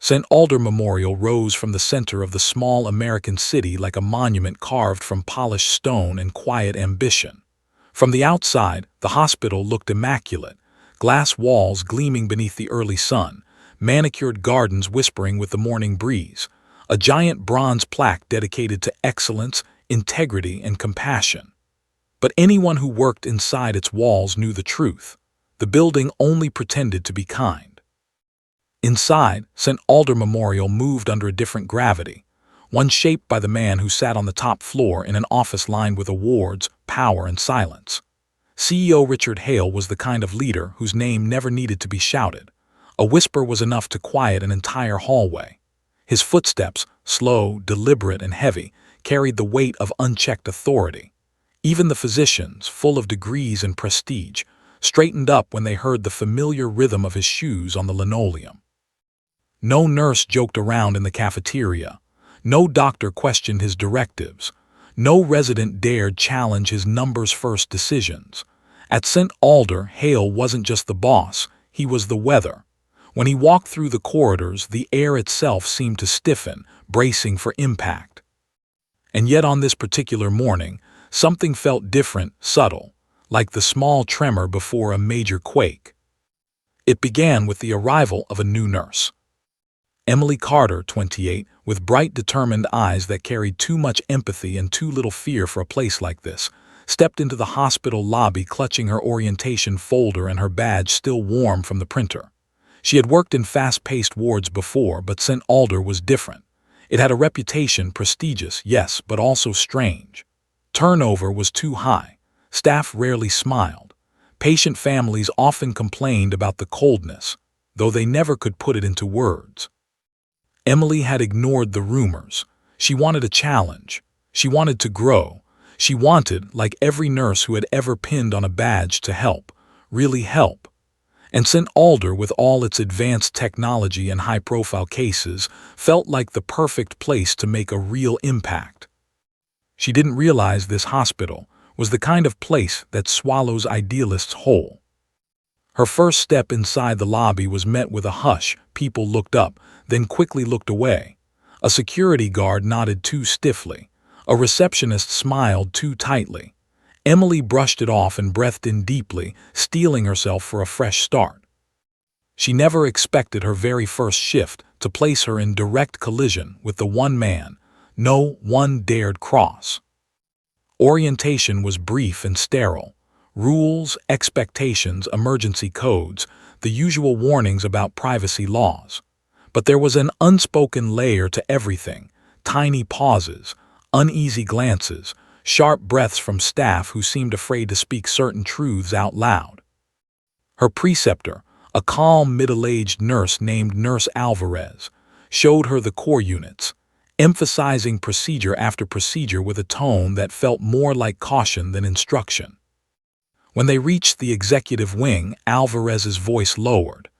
St. Alder Memorial rose from the center of the small American city like a monument carved from polished stone and quiet ambition. From the outside, the hospital looked immaculate, glass walls gleaming beneath the early sun, manicured gardens whispering with the morning breeze, a giant bronze plaque dedicated to excellence, integrity, and compassion. But anyone who worked inside its walls knew the truth. The building only pretended to be kind. Inside, St. Alder Memorial moved under a different gravity, one shaped by the man who sat on the top floor in an office lined with awards, power, and silence. CEO Richard Hale was the kind of leader whose name never needed to be shouted. A whisper was enough to quiet an entire hallway. His footsteps, slow, deliberate, and heavy, carried the weight of unchecked authority. Even the physicians, full of degrees and prestige, straightened up when they heard the familiar rhythm of his shoes on the linoleum. No nurse joked around in the cafeteria. No doctor questioned his directives. No resident dared challenge his numbers-first decisions. At St. Alder, Hale wasn't just the boss, he was the weather. When he walked through the corridors, the air itself seemed to stiffen, bracing for impact. And yet on this particular morning, something felt different, subtle, like the small tremor before a major quake. It began with the arrival of a new nurse. Emily Carter, 28, with bright, determined eyes that carried too much empathy and too little fear for a place like this, stepped into the hospital lobby clutching her orientation folder and her badge still warm from the printer. She had worked in fast-paced wards before, but St. Alder was different. It had a reputation, prestigious, yes, but also strange. Turnover was too high. Staff rarely smiled. Patient families often complained about the coldness, though they never could put it into words. Emily had ignored the rumors. She wanted a challenge. She wanted to grow. She wanted, like every nurse who had ever pinned on a badge, to help, really help. And St. Alder, with all its advanced technology and high-profile cases, felt like the perfect place to make a real impact. She didn't realize this hospital was the kind of place that swallows idealists whole. Her first step inside the lobby was met with a hush. People looked up, then quickly looked away. A security guard nodded too stiffly. A receptionist smiled too tightly. Emily brushed it off and breathed in deeply, steeling herself for a fresh start. She never expected her very first shift to place her in direct collision with the one man no one dared cross. Orientation was brief and sterile. Rules, expectations, emergency codes, the usual warnings about privacy laws. But there was an unspoken layer to everything, tiny pauses, uneasy glances, sharp breaths from staff who seemed afraid to speak certain truths out loud. Her preceptor, a calm, middle-aged nurse named Nurse Alvarez, showed her the core units, emphasizing procedure after procedure with a tone that felt more like caution than instruction. When they reached the executive wing, Alvarez's voice lowered.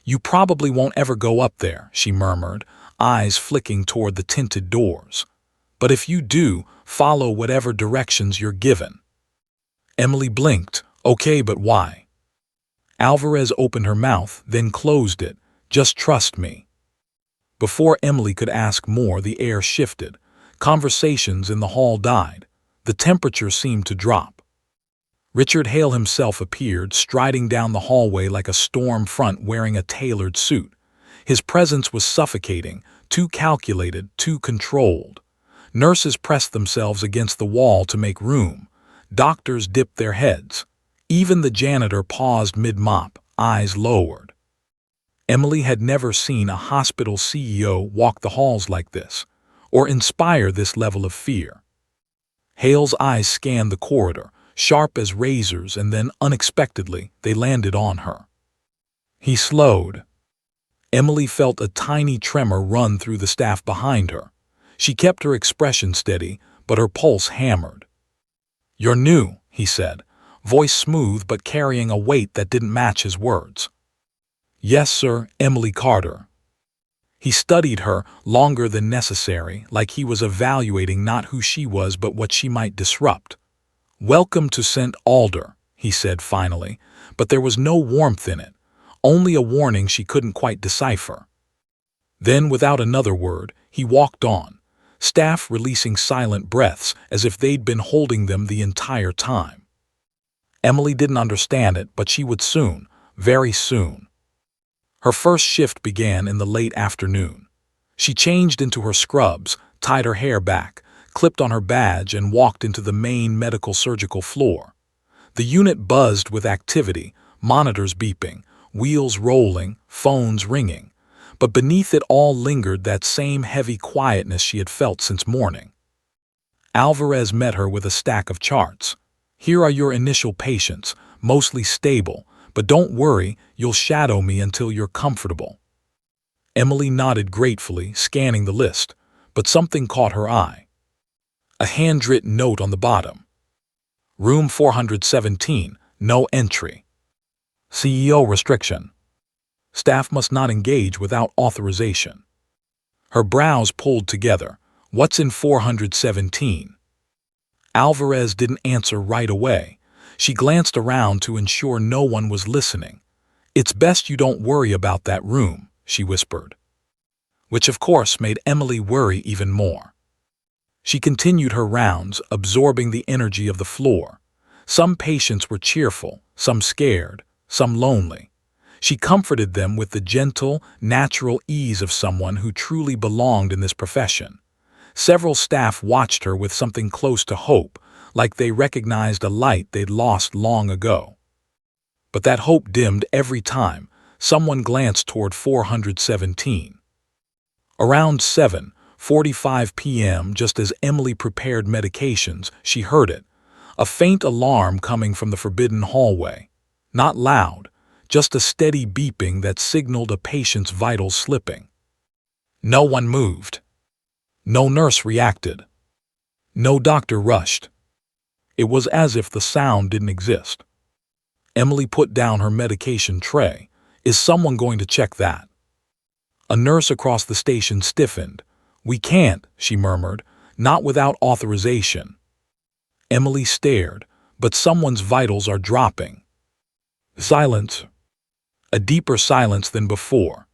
"You probably won't ever go up there," she murmured, eyes flicking toward the tinted doors. "But if you do, follow whatever directions you're given." Emily blinked. "Okay, but why?" Alvarez opened her mouth, then closed it. "Just trust me." Before Emily could ask more, the air shifted. Conversations in the hall died. The temperature seemed to drop. Richard Hale himself appeared, striding down the hallway like a storm front wearing a tailored suit. His presence was suffocating, too calculated, too controlled. Nurses pressed themselves against the wall to make room. Doctors dipped their heads. Even the janitor paused mid-mop, eyes lowered. Emily had never seen a hospital CEO walk the halls like this, or inspire this level of fear. Hale's eyes scanned the corridor, sharp as razors, and then, unexpectedly, they landed on her. He slowed. Emily felt a tiny tremor run through the staff behind her. She kept her expression steady, but her pulse hammered. "You're new," he said, voice smooth but carrying a weight that didn't match his words. "Yes, sir, Emily Carter." He studied her longer than necessary, like he was evaluating not who she was but what she might disrupt. "Welcome to St. Alder," he said finally, but there was no warmth in it, only a warning she couldn't quite decipher. Then, without another word, he walked on, staff releasing silent breaths as if they'd been holding them the entire time. Emily didn't understand it, but she would soon, very soon. Her first shift began in the late afternoon. She changed into her scrubs, tied her hair back, clipped on her badge, and walked into the main medical surgical floor. The unit buzzed with activity, monitors beeping, wheels rolling, phones ringing. But beneath it all lingered that same heavy quietness she had felt since morning. Alvarez met her with a stack of charts. "Here are your initial patients, mostly stable, but don't worry, you'll shadow me until you're comfortable." Emily nodded gratefully, scanning the list, but something caught her eye. A handwritten note on the bottom. "Room 417, no entry. CEO restriction. Staff must not engage without authorization." Her brows pulled together. "What's in 417? Alvarez didn't answer right away. She glanced around to ensure no one was listening. "It's best you don't worry about that room," she whispered. Which of course made Emily worry even more. She continued her rounds, absorbing the energy of the floor. Some patients were cheerful, some scared, some lonely. She comforted them with the gentle, natural ease of someone who truly belonged in this profession. Several staff watched her with something close to hope, like they recognized a light they'd lost long ago. But that hope dimmed every time someone glanced toward 417. Around 7:45 p.m., just as Emily prepared medications, she heard it, a faint alarm coming from the forbidden hallway. Not loud, just a steady beeping that signaled a patient's vitals slipping. No one moved. No nurse reacted. No doctor rushed. It was as if the sound didn't exist. Emily put down her medication tray. "Is someone going to check that?" A nurse across the station stiffened. "We can't," she murmured, "not without authorization." Emily stared, "But someone's vitals are dropping." Silence. A deeper silence than before.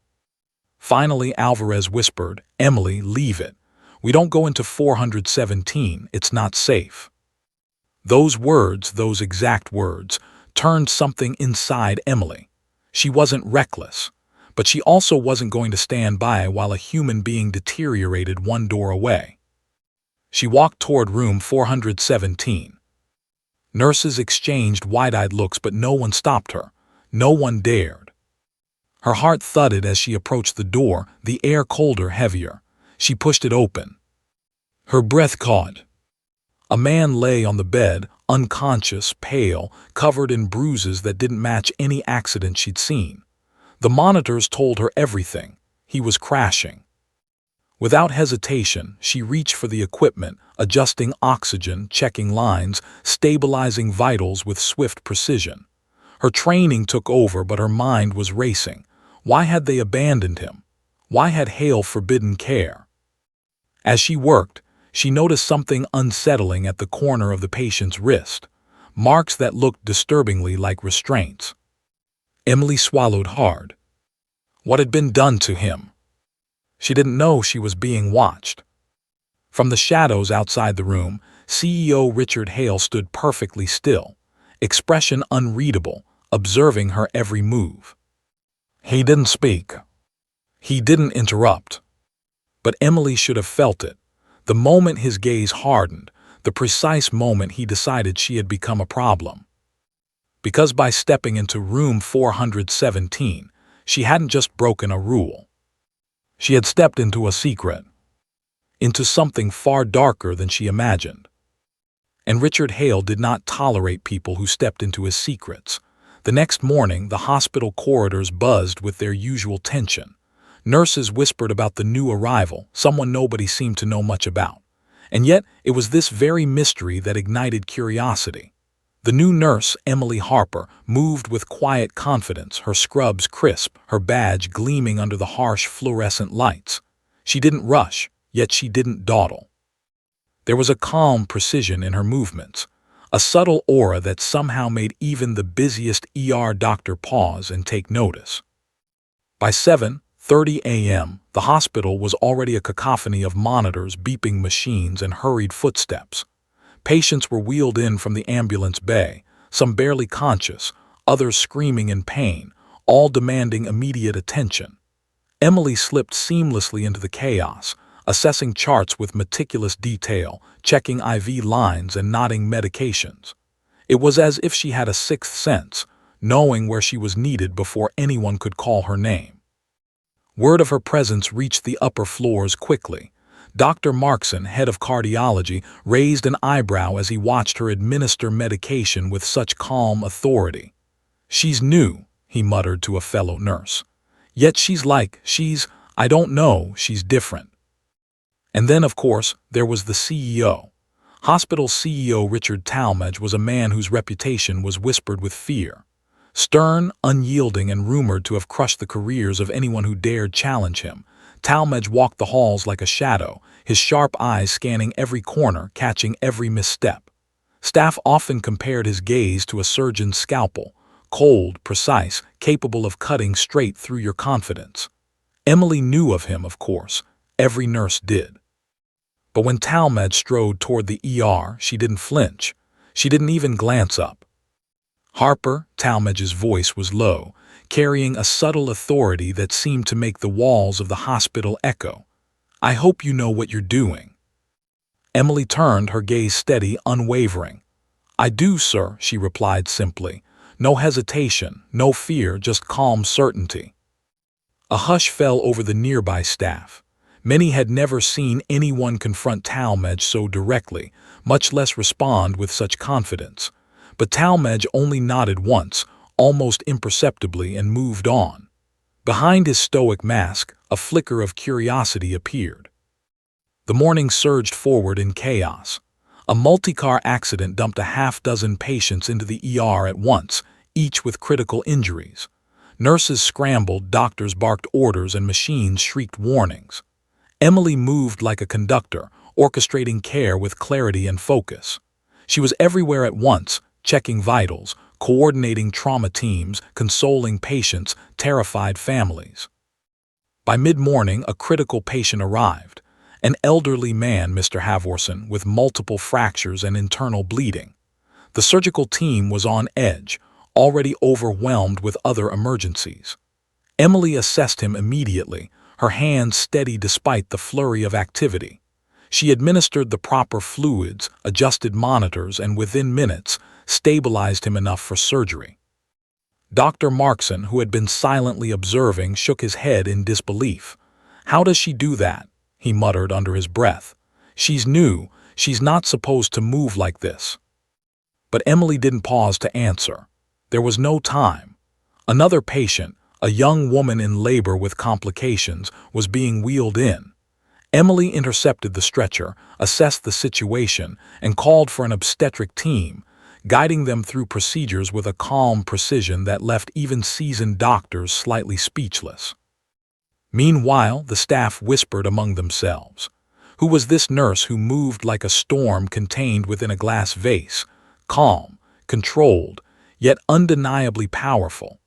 Finally, Alvarez whispered, "Emily, leave it. We don't go into 417, it's not safe." Those words, those exact words, turned something inside Emily. She wasn't reckless, but she also wasn't going to stand by while a human being deteriorated one door away. She walked toward room 417. Nurses exchanged wide-eyed looks, but no one stopped her. No one dared. Her heart thudded as she approached the door, the air colder, heavier. She pushed it open. Her breath caught. A man lay on the bed, unconscious, pale, covered in bruises that didn't match any accident she'd seen. The monitors told her everything. He was crashing. Without hesitation, she reached for the equipment, adjusting oxygen, checking lines, stabilizing vitals with swift precision. Her training took over, but her mind was racing. Why had they abandoned him? Why had Hale forbidden care? As she worked, she noticed something unsettling at the corner of the patient's wrist, marks that looked disturbingly like restraints. Emily swallowed hard. What had been done to him? She didn't know she was being watched. From the shadows outside the room, CEO Richard Hale stood perfectly still, expression unreadable, observing her every move. He didn't speak. He didn't interrupt. But Emily should have felt it. The moment his gaze hardened, the precise moment he decided she had become a problem. Because by stepping into room 417, she hadn't just broken a rule. She had stepped into a secret. Into something far darker than she imagined. And Richard Hale did not tolerate people who stepped into his secrets. The next morning, the hospital corridors buzzed with their usual tension. Nurses whispered about the new arrival, someone nobody seemed to know much about. And yet, it was this very mystery that ignited curiosity. The new nurse, Emily Harper, moved with quiet confidence, her scrubs crisp, her badge gleaming under the harsh fluorescent lights. She didn't rush, yet she didn't dawdle. There was a calm precision in her movements, a subtle aura that somehow made even the busiest ER doctor pause and take notice. By 8:30 a.m., the hospital was already a cacophony of monitors, beeping machines, and hurried footsteps. Patients were wheeled in from the ambulance bay, some barely conscious, others screaming in pain, all demanding immediate attention. Emily slipped seamlessly into the chaos, assessing charts with meticulous detail, checking IV lines and nodding medications. It was as if she had a sixth sense, knowing where she was needed before anyone could call her name. Word of her presence reached the upper floors quickly. Dr. Markson, head of cardiology, raised an eyebrow as he watched her administer medication with such calm authority. "She's new," he muttered to a fellow nurse. "Yet I don't know, she's different." And then, of course, there was the CEO. Hospital CEO Richard Talmadge was a man whose reputation was whispered with fear. Stern, unyielding, and rumored to have crushed the careers of anyone who dared challenge him, Talmadge walked the halls like a shadow, his sharp eyes scanning every corner, catching every misstep. Staff often compared his gaze to a surgeon's scalpel, cold, precise, capable of cutting straight through your confidence. Emily knew of him, of course. Every nurse did. But when Talmadge strode toward the ER, she didn't flinch. She didn't even glance up. "Harper," Talmadge's voice was low, carrying a subtle authority that seemed to make the walls of the hospital echo. "I hope you know what you're doing." Emily turned, her gaze steady, unwavering. "I do, sir," she replied simply. No hesitation, no fear, just calm certainty. A hush fell over the nearby staff. Many had never seen anyone confront Talmadge so directly, much less respond with such confidence. But Talmadge only nodded once, almost imperceptibly, and moved on. Behind his stoic mask, a flicker of curiosity appeared. The morning surged forward in chaos. A multi-car accident dumped a half-dozen patients into the ER at once, each with critical injuries. Nurses scrambled, doctors barked orders, and machines shrieked warnings. Emily moved like a conductor, orchestrating care with clarity and focus. She was everywhere at once, checking vitals, coordinating trauma teams, consoling patients, terrified families. By mid-morning, a critical patient arrived. An elderly man, Mr. Havorson, with multiple fractures and internal bleeding. The surgical team was on edge, already overwhelmed with other emergencies. Emily assessed him immediately, her hands steady despite the flurry of activity. She administered the proper fluids, adjusted monitors, and within minutes, stabilized him enough for surgery. Dr. Markson, who had been silently observing, shook his head in disbelief. "How does she do that?" he muttered under his breath. "She's new. She's not supposed to move like this." But Emily didn't pause to answer. There was no time. Another patient, a young woman in labor with complications, was being wheeled in. Emily intercepted the stretcher, assessed the situation, and called for an obstetric team, guiding them through procedures with a calm precision that left even seasoned doctors slightly speechless. Meanwhile, the staff whispered among themselves. Who was this nurse who moved like a storm contained within a glass vase, calm, controlled, yet undeniably powerful?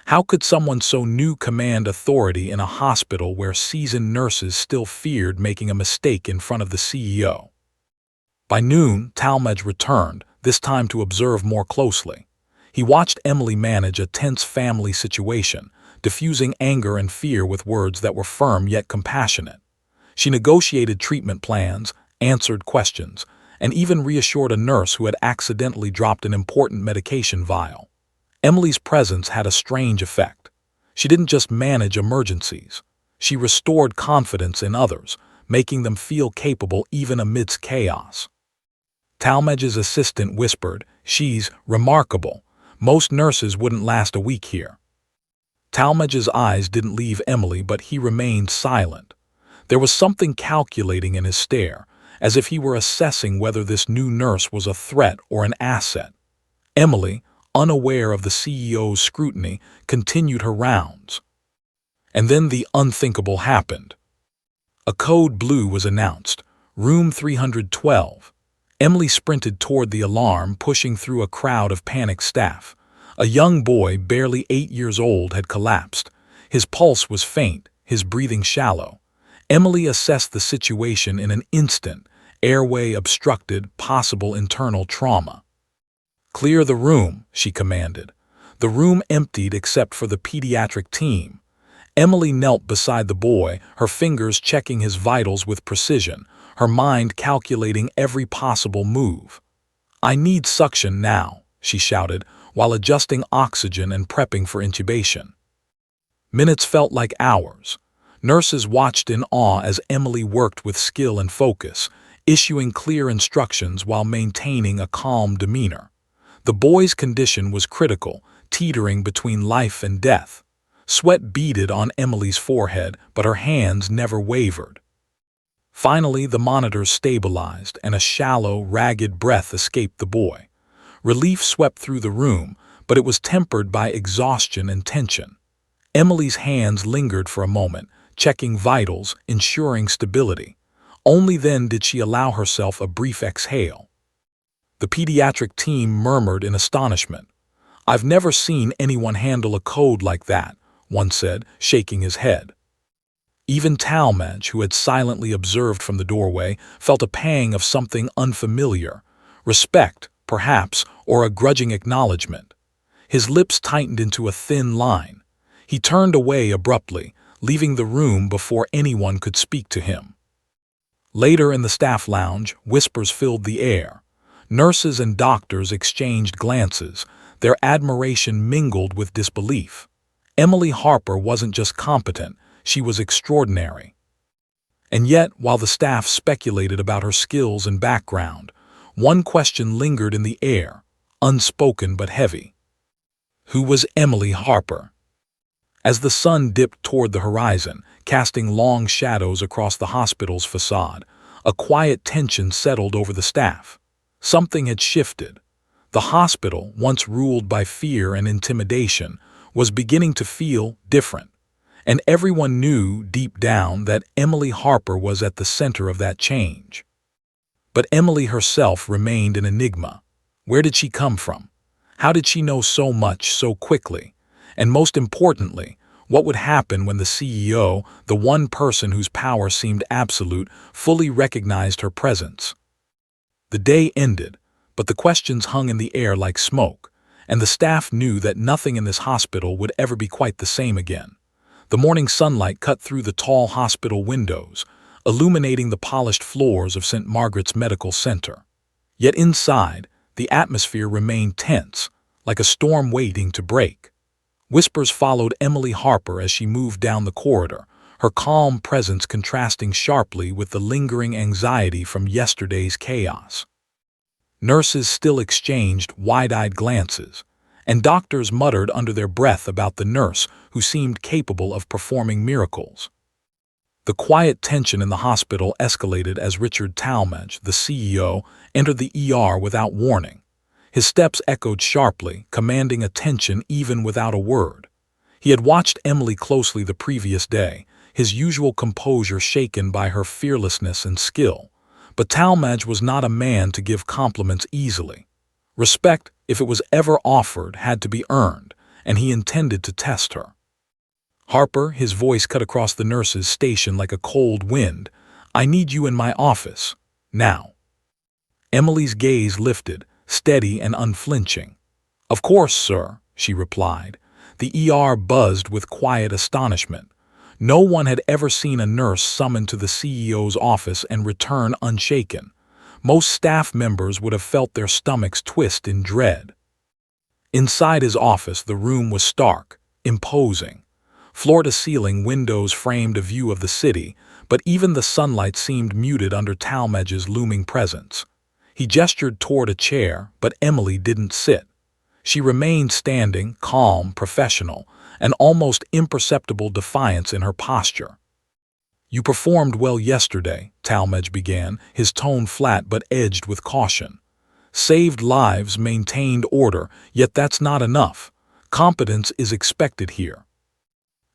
How could someone so new command authority in a hospital where seasoned nurses still feared making a mistake in front of the CEO? By noon, Talmadge returned, this time to observe more closely. He watched Emily manage a tense family situation, diffusing anger and fear with words that were firm yet compassionate. She negotiated treatment plans, answered questions, and even reassured a nurse who had accidentally dropped an important medication vial. Emily's presence had a strange effect. She didn't just manage emergencies. She restored confidence in others, making them feel capable even amidst chaos. Talmadge's assistant whispered, "She's remarkable. Most nurses wouldn't last a week here." Talmadge's eyes didn't leave Emily, but he remained silent. There was something calculating in his stare, as if he were assessing whether this new nurse was a threat or an asset. Emily, unaware of the CEO's scrutiny, continued her rounds. And then the unthinkable happened. A code blue was announced, room 312. Emily sprinted toward the alarm, pushing through a crowd of panicked staff. A young boy, barely 8 years old, had collapsed. His pulse was faint, his breathing shallow. Emily assessed the situation in an instant. Airway obstructed, possible internal trauma. "Clear the room," she commanded. The room emptied except for the pediatric team. Emily knelt beside the boy, her fingers checking his vitals with precision, her mind calculating every possible move. "I need suction now," she shouted, while adjusting oxygen and prepping for intubation. Minutes felt like hours. Nurses watched in awe as Emily worked with skill and focus, issuing clear instructions while maintaining a calm demeanor. The boy's condition was critical, teetering between life and death. Sweat beaded on Emily's forehead, but her hands never wavered. Finally, the monitors stabilized, and a shallow, ragged breath escaped the boy. Relief swept through the room, but it was tempered by exhaustion and tension. Emily's hands lingered for a moment, checking vitals, ensuring stability. Only then did she allow herself a brief exhale. The pediatric team murmured in astonishment. "I've never seen anyone handle a code like that," one said, shaking his head. Even Talmadge, who had silently observed from the doorway, felt a pang of something unfamiliar. Respect, perhaps, or a grudging acknowledgement. His lips tightened into a thin line. He turned away abruptly, leaving the room before anyone could speak to him. Later in the staff lounge, whispers filled the air. Nurses and doctors exchanged glances, their admiration mingled with disbelief. Emily Harper wasn't just competent, she was extraordinary. And yet, while the staff speculated about her skills and background, one question lingered in the air, unspoken but heavy. Who was Emily Harper? As the sun dipped toward the horizon, casting long shadows across the hospital's facade, a quiet tension settled over the staff. Something had shifted. The hospital, once ruled by fear and intimidation, was beginning to feel different. And everyone knew deep down that Emily Harper was at the center of that change. But Emily herself remained an enigma. Where did she come from? How did she know so much so quickly? And most importantly, what would happen when the CEO, the one person whose power seemed absolute, fully recognized her presence? The day ended, but the questions hung in the air like smoke, and the staff knew that nothing in this hospital would ever be quite the same again. The morning sunlight cut through the tall hospital windows, illuminating the polished floors of St. Margaret's Medical Center. Yet inside, the atmosphere remained tense, like a storm waiting to break. Whispers followed Emily Harper as she moved down the corridor, her calm presence contrasting sharply with the lingering anxiety from yesterday's chaos. Nurses still exchanged wide-eyed glances, and doctors muttered under their breath about the nurse who seemed capable of performing miracles. The quiet tension in the hospital escalated as Richard Talmadge, the CEO, entered the ER without warning. His steps echoed sharply, commanding attention even without a word. He had watched Emily closely the previous day, his usual composure shaken by her fearlessness and skill. But Talmadge was not a man to give compliments easily. Respect, if it was ever offered, had to be earned, and he intended to test her. "Harper," his voice cut across the nurse's station like a cold wind, "I need you in my office. Now." Emily's gaze lifted, steady and unflinching. "Of course, sir," she replied. The ER buzzed with quiet astonishment. No one had ever seen a nurse summoned to the CEO's office and return unshaken. Most staff members would have felt their stomachs twist in dread. Inside his office, the room was stark, imposing. Floor-to-ceiling windows framed a view of the city, but even the sunlight seemed muted under Talmadge's looming presence. He gestured toward a chair, but Emily didn't sit. She remained standing, calm, professional, an almost imperceptible defiance in her posture. "You performed well yesterday," Talmadge began, his tone flat but edged with caution. "Saved lives, maintained order, yet that's not enough. Competence is expected here."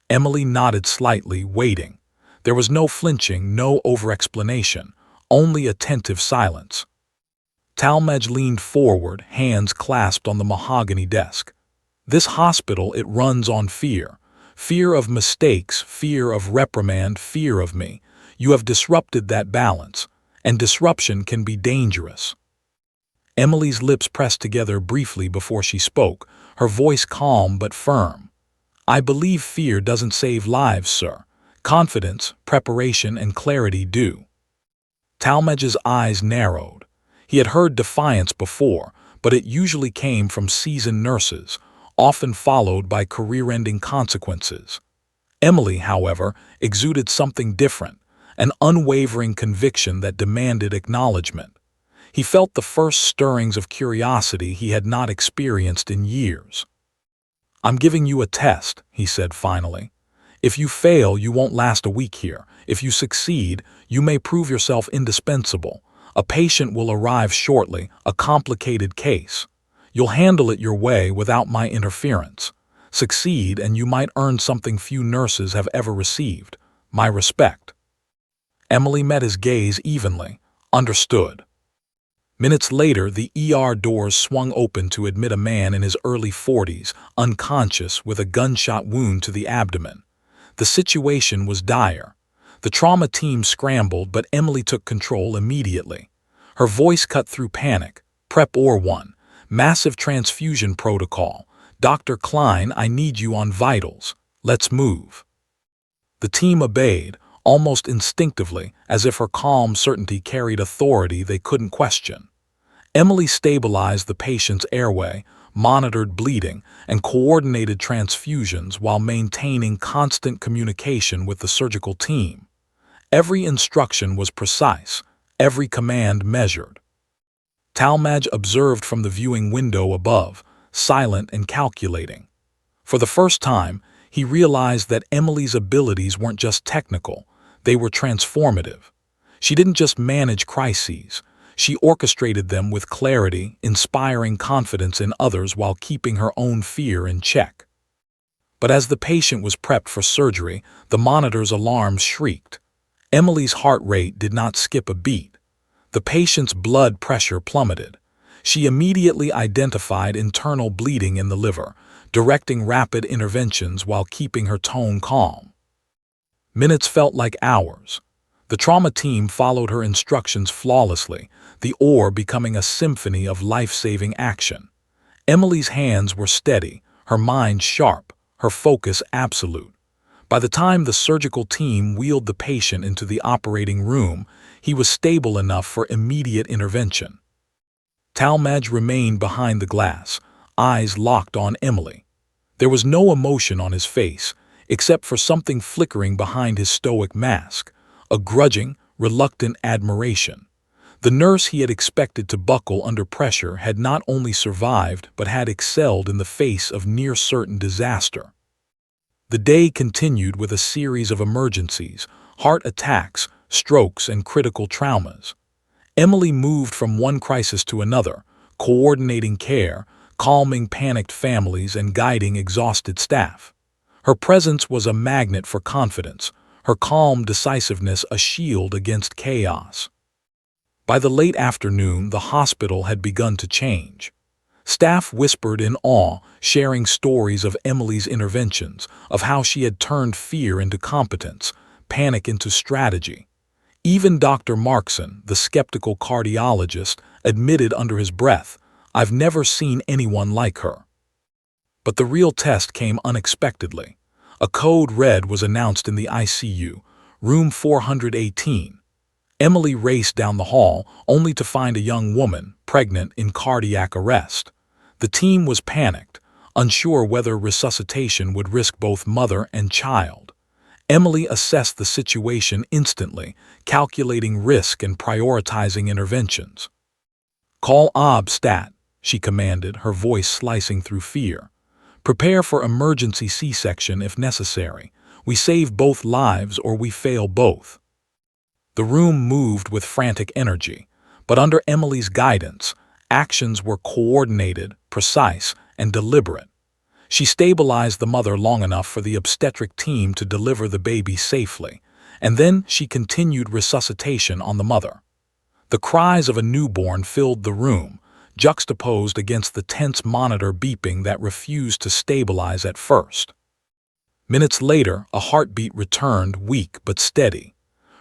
Emily nodded slightly, waiting. There was no flinching, no over-explanation, only attentive silence. Talmadge leaned forward, hands clasped on the mahogany desk. "This hospital, it runs on fear. Fear of mistakes, fear of reprimand, fear of me. You have disrupted that balance, and disruption can be dangerous. Emily's lips pressed together briefly before she spoke, her voice calm but firm. I believe fear doesn't save lives, sir. Confidence, preparation, and clarity do. Talmadge's eyes narrowed. He had heard defiance before, but it usually came from seasoned nurses, often followed by career-ending consequences. Emily, however, exuded something different, an unwavering conviction that demanded acknowledgement. He felt the first stirrings of curiosity he had not experienced in years. I'm giving you a test, he said finally. If you fail, you won't last a week here. If you succeed, you may prove yourself indispensable. A patient will arrive shortly, a complicated case. You'll handle it your way without my interference. Succeed, and you might earn something few nurses have ever received, my respect. Emily met his gaze evenly. Understood. Minutes later, the ER doors swung open to admit a man in his early 40s, unconscious with a gunshot wound to the abdomen. The situation was dire. The trauma team scrambled, but Emily took control immediately. Her voice cut through panic. Prep or 1. Massive transfusion protocol. Dr. Klein, I need you on vitals. Let's move. The team obeyed, almost instinctively, as if her calm certainty carried authority they couldn't question. Emily stabilized the patient's airway, monitored bleeding, and coordinated transfusions while maintaining constant communication with the surgical team. Every instruction was precise, every command measured. Talmadge observed from the viewing window above, silent and calculating. For the first time, he realized that Emily's abilities weren't just technical, they were transformative. She didn't just manage crises, she orchestrated them with clarity, inspiring confidence in others while keeping her own fear in check. But as the patient was prepped for surgery, the monitor's alarms shrieked. Emily's heart rate did not skip a beat. The patient's blood pressure plummeted. She immediately identified internal bleeding in the liver, directing rapid interventions while keeping her tone calm. Minutes felt like hours. The trauma team followed her instructions flawlessly, the OR becoming a symphony of life-saving action. Emily's hands were steady, her mind sharp, her focus absolute. By the time the surgical team wheeled the patient into the operating room, he was stable enough for immediate intervention. Talmadge remained behind the glass, eyes locked on Emily. There was no emotion on his face, except for something flickering behind his stoic mask, a grudging, reluctant admiration. The nurse he had expected to buckle under pressure had not only survived but had excelled in the face of near-certain disaster. The day continued with a series of emergencies, heart attacks, strokes, and critical traumas. Emily moved from one crisis to another, coordinating care, calming panicked families, and guiding exhausted staff. Her presence was a magnet for confidence, her calm decisiveness a shield against chaos. By the late afternoon, the hospital had begun to change. Staff whispered in awe, sharing stories of Emily's interventions, of how she had turned fear into competence, panic into strategy. Even Dr. Markson, the skeptical cardiologist, admitted under his breath, "I've never seen anyone like her." But the real test came unexpectedly. A code red was announced in the ICU, room 418. Emily raced down the hall, only to find a young woman, pregnant, in cardiac arrest. The team was panicked, unsure whether resuscitation would risk both mother and child. Emily assessed the situation instantly, calculating risk and prioritizing interventions. "Call OB-STAT," she commanded, her voice slicing through fear. "Prepare for emergency C-section if necessary. We save both lives or we fail both." The room moved with frantic energy, but under Emily's guidance, actions were coordinated, precise, and deliberate. She stabilized the mother long enough for the obstetric team to deliver the baby safely, and then she continued resuscitation on the mother. The cries of a newborn filled the room, juxtaposed against the tense monitor beeping that refused to stabilize at first. Minutes later, a heartbeat returned, weak but steady.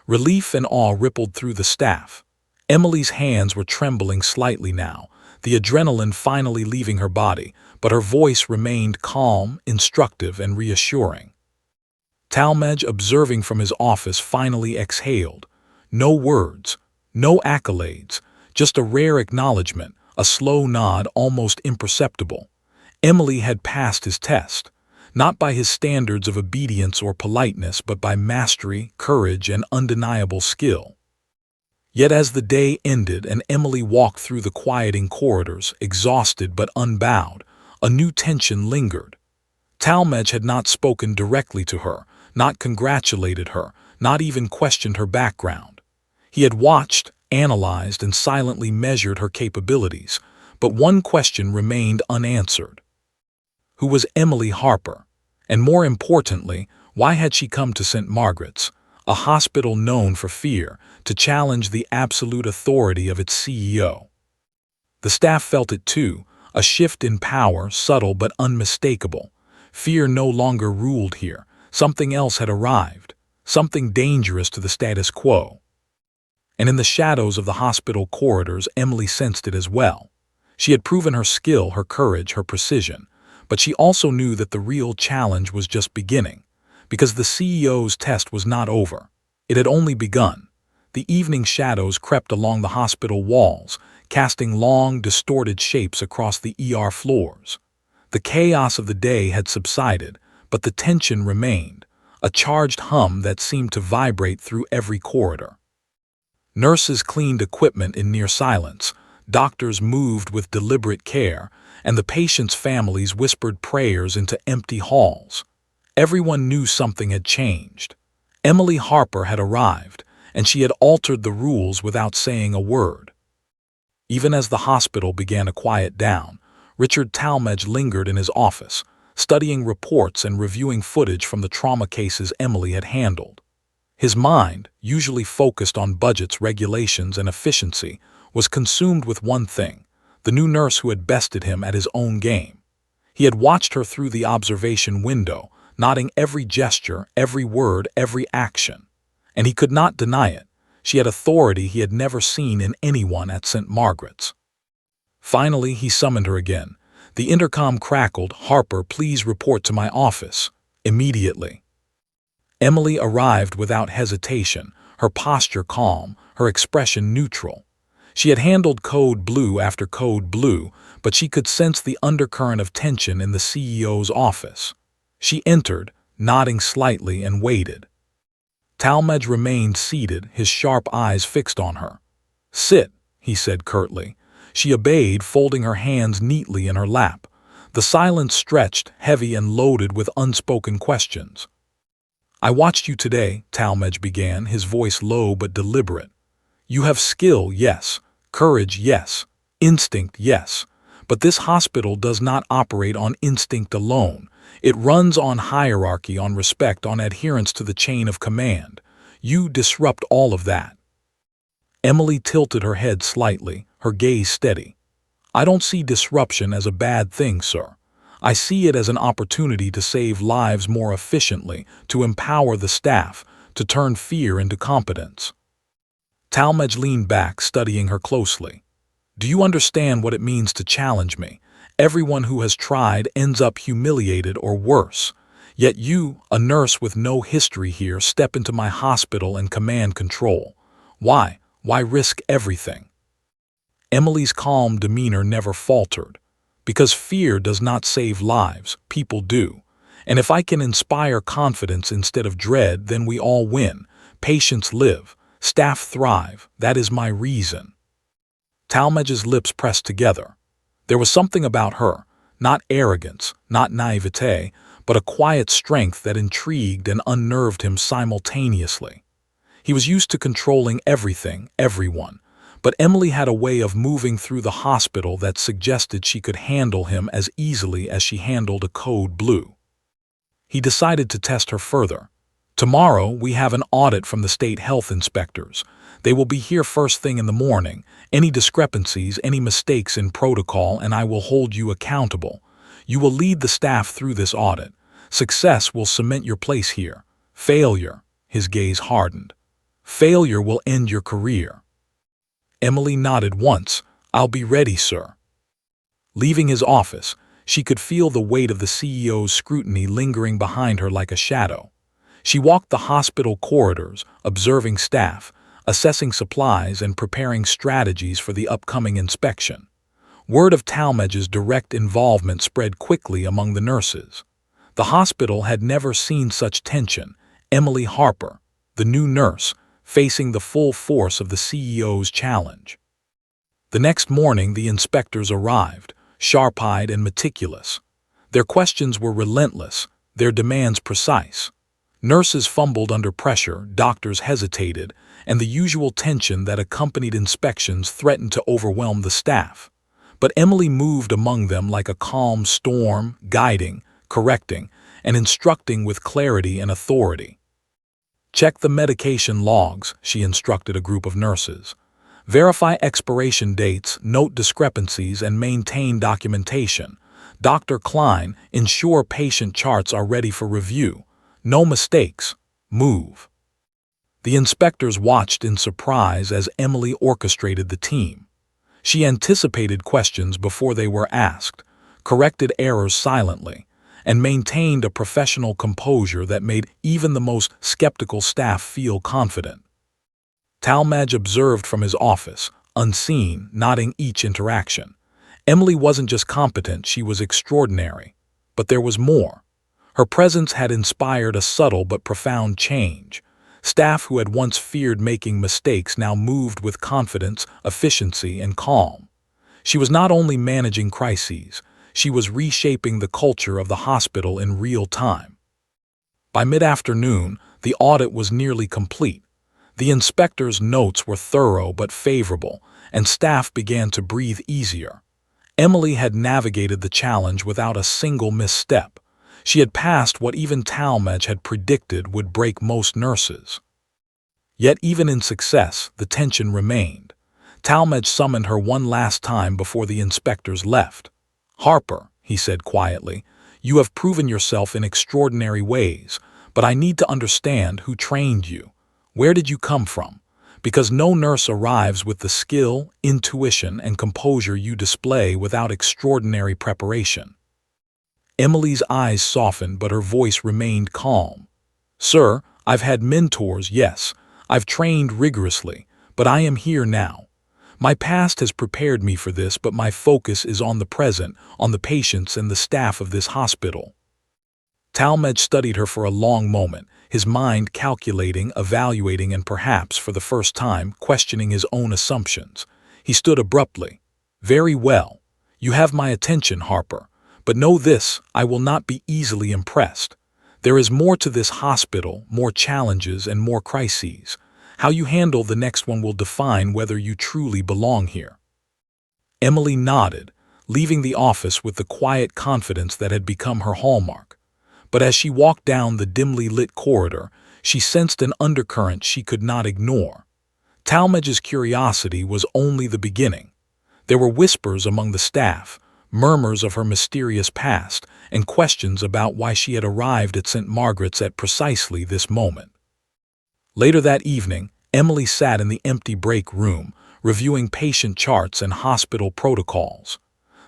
Relief and awe rippled through the staff. Emily's hands were trembling slightly now, the adrenaline finally leaving her body, but her voice remained calm, instructive, and reassuring. Talmadge, observing from his office, finally exhaled. No words, no accolades, just a rare acknowledgement, a slow nod, almost imperceptible. Emily had passed his test, not by his standards of obedience or politeness, but by mastery, courage, and undeniable skill. Yet as the day ended and Emily walked through the quieting corridors, exhausted but unbowed, a new tension lingered. Talmadge had not spoken directly to her, not congratulated her, not even questioned her background. He had watched, analyzed, and silently measured her capabilities, but one question remained unanswered. Who was Emily Harper? And more importantly, why had she come to St. Margaret's, a hospital known for fear, to challenge the absolute authority of its CEO? The staff felt it too, a shift in power, subtle but unmistakable. Fear no longer ruled here. Something else had arrived, something dangerous to the status quo. And in the shadows of the hospital corridors, Emily sensed it as well. She had proven her skill, her courage, her precision, but she also knew that the real challenge was just beginning, because the CEO's test was not over. It had only begun. The evening shadows crept along the hospital walls, casting long, distorted shapes across the ER floors. The chaos of the day had subsided, but the tension remained, a charged hum that seemed to vibrate through every corridor. Nurses cleaned equipment in near silence, doctors moved with deliberate care, and the patients' families whispered prayers into empty halls. Everyone knew something had changed. Emily Harper had arrived, and she had altered the rules without saying a word. Even as the hospital began to quiet down, Richard Talmadge lingered in his office, studying reports and reviewing footage from the trauma cases Emily had handled. His mind, usually focused on budgets, regulations, and efficiency, was consumed with one thing: the new nurse who had bested him at his own game. He had watched her through the observation window, noting every gesture, every word, every action. And he could not deny it. She had authority he had never seen in anyone at St. Margaret's. Finally, he summoned her again. The intercom crackled. "Harper, please report to my office. Immediately." Emily arrived without hesitation, her posture calm, her expression neutral. She had handled code blue after code blue, but she could sense the undercurrent of tension in the CEO's office. She entered, nodding slightly, and waited. Talmadge remained seated, his sharp eyes fixed on her. "Sit," he said curtly. She obeyed, folding her hands neatly in her lap. The silence stretched, heavy and loaded with unspoken questions. "I watched you today," Talmadge began, his voice low but deliberate. "You have skill, yes. Courage, yes. Instinct, yes. But this hospital does not operate on instinct alone. It runs on hierarchy, on respect, on adherence to the chain of command. You disrupt all of that." Emily tilted her head slightly, her gaze steady. "I don't see disruption as a bad thing, sir. I see it as an opportunity to save lives more efficiently, to empower the staff, to turn fear into competence." Talmadge leaned back, studying her closely. "Do you understand what it means to challenge me? Everyone who has tried ends up humiliated or worse. Yet you, a nurse with no history here, step into my hospital and command control. Why? Why risk everything?" Emily's calm demeanor never faltered. "Because fear does not save lives, people do. And if I can inspire confidence instead of dread, then we all win. Patients live. Staff thrive. That is my reason." Talmadge's lips pressed together. There was something about her, not arrogance, not naivete, but a quiet strength that intrigued and unnerved him simultaneously. He was used to controlling everything, everyone, but Emily had a way of moving through the hospital that suggested she could handle him as easily as she handled a code blue. He decided to test her further. "Tomorrow we have an audit from the state health inspectors. They will be here first thing in the morning. Any discrepancies, any mistakes in protocol, and I will hold you accountable. You will lead the staff through this audit. Success will cement your place here. Failure, his gaze hardened. Failure will end your career. Emily nodded once. I'll be ready, sir. Leaving his office, she could feel the weight of the CEO's scrutiny lingering behind her like a shadow. She walked the hospital corridors, observing staff, assessing supplies and preparing strategies for the upcoming inspection. Word of Talmadge's direct involvement spread quickly among the nurses. The hospital had never seen such tension. Emily Harper, the new nurse, facing the full force of the CEO's challenge. The next morning, the inspectors arrived, sharp-eyed and meticulous. Their questions were relentless, their demands precise. Nurses fumbled under pressure, doctors hesitated, and the usual tension that accompanied inspections threatened to overwhelm the staff. But Emily moved among them like a calm storm, guiding, correcting, and instructing with clarity and authority. Check the medication logs, she instructed a group of nurses. Verify expiration dates, note discrepancies, and maintain documentation. Dr. Klein, ensure patient charts are ready for review. No mistakes. Move. The inspectors watched in surprise as Emily orchestrated the team. She anticipated questions before they were asked, corrected errors silently, and maintained a professional composure that made even the most skeptical staff feel confident. Talmadge observed from his office, unseen, noting each interaction. Emily wasn't just competent, she was extraordinary. But there was more. Her presence had inspired a subtle but profound change. Staff who had once feared making mistakes now moved with confidence, efficiency, and calm. She was not only managing crises, she was reshaping the culture of the hospital in real time. By mid-afternoon, the audit was nearly complete. The inspector's notes were thorough but favorable, and staff began to breathe easier. Emily had navigated the challenge without a single misstep. She had passed what even Talmadge had predicted would break most nurses. Yet even in success, the tension remained. Talmadge summoned her one last time before the inspectors left. "Harper," he said quietly, "you have proven yourself in extraordinary ways, but I need to understand who trained you. Where did you come from? Because no nurse arrives with the skill, intuition, and composure you display without extraordinary preparation." Emily's eyes softened, but her voice remained calm. "Sir, I've had mentors, yes. I've trained rigorously, but I am here now. My past has prepared me for this, but my focus is on the present, on the patients and the staff of this hospital." Talmadge studied her for a long moment, his mind calculating, evaluating, and perhaps, for the first time, questioning his own assumptions. He stood abruptly. "Very well. You have my attention, Harper. But know this, I will not be easily impressed. There is more to this hospital, more challenges and more crises. How you handle the next one will define whether you truly belong here." Emily nodded, leaving the office with the quiet confidence that had become her hallmark. But as she walked down the dimly lit corridor, she sensed an undercurrent she could not ignore. Talmadge's curiosity was only the beginning. There were whispers among the staff, murmurs of her mysterious past, and questions about why she had arrived at St. Margaret's at precisely this moment. Later that evening, Emily sat in the empty break room, reviewing patient charts and hospital protocols.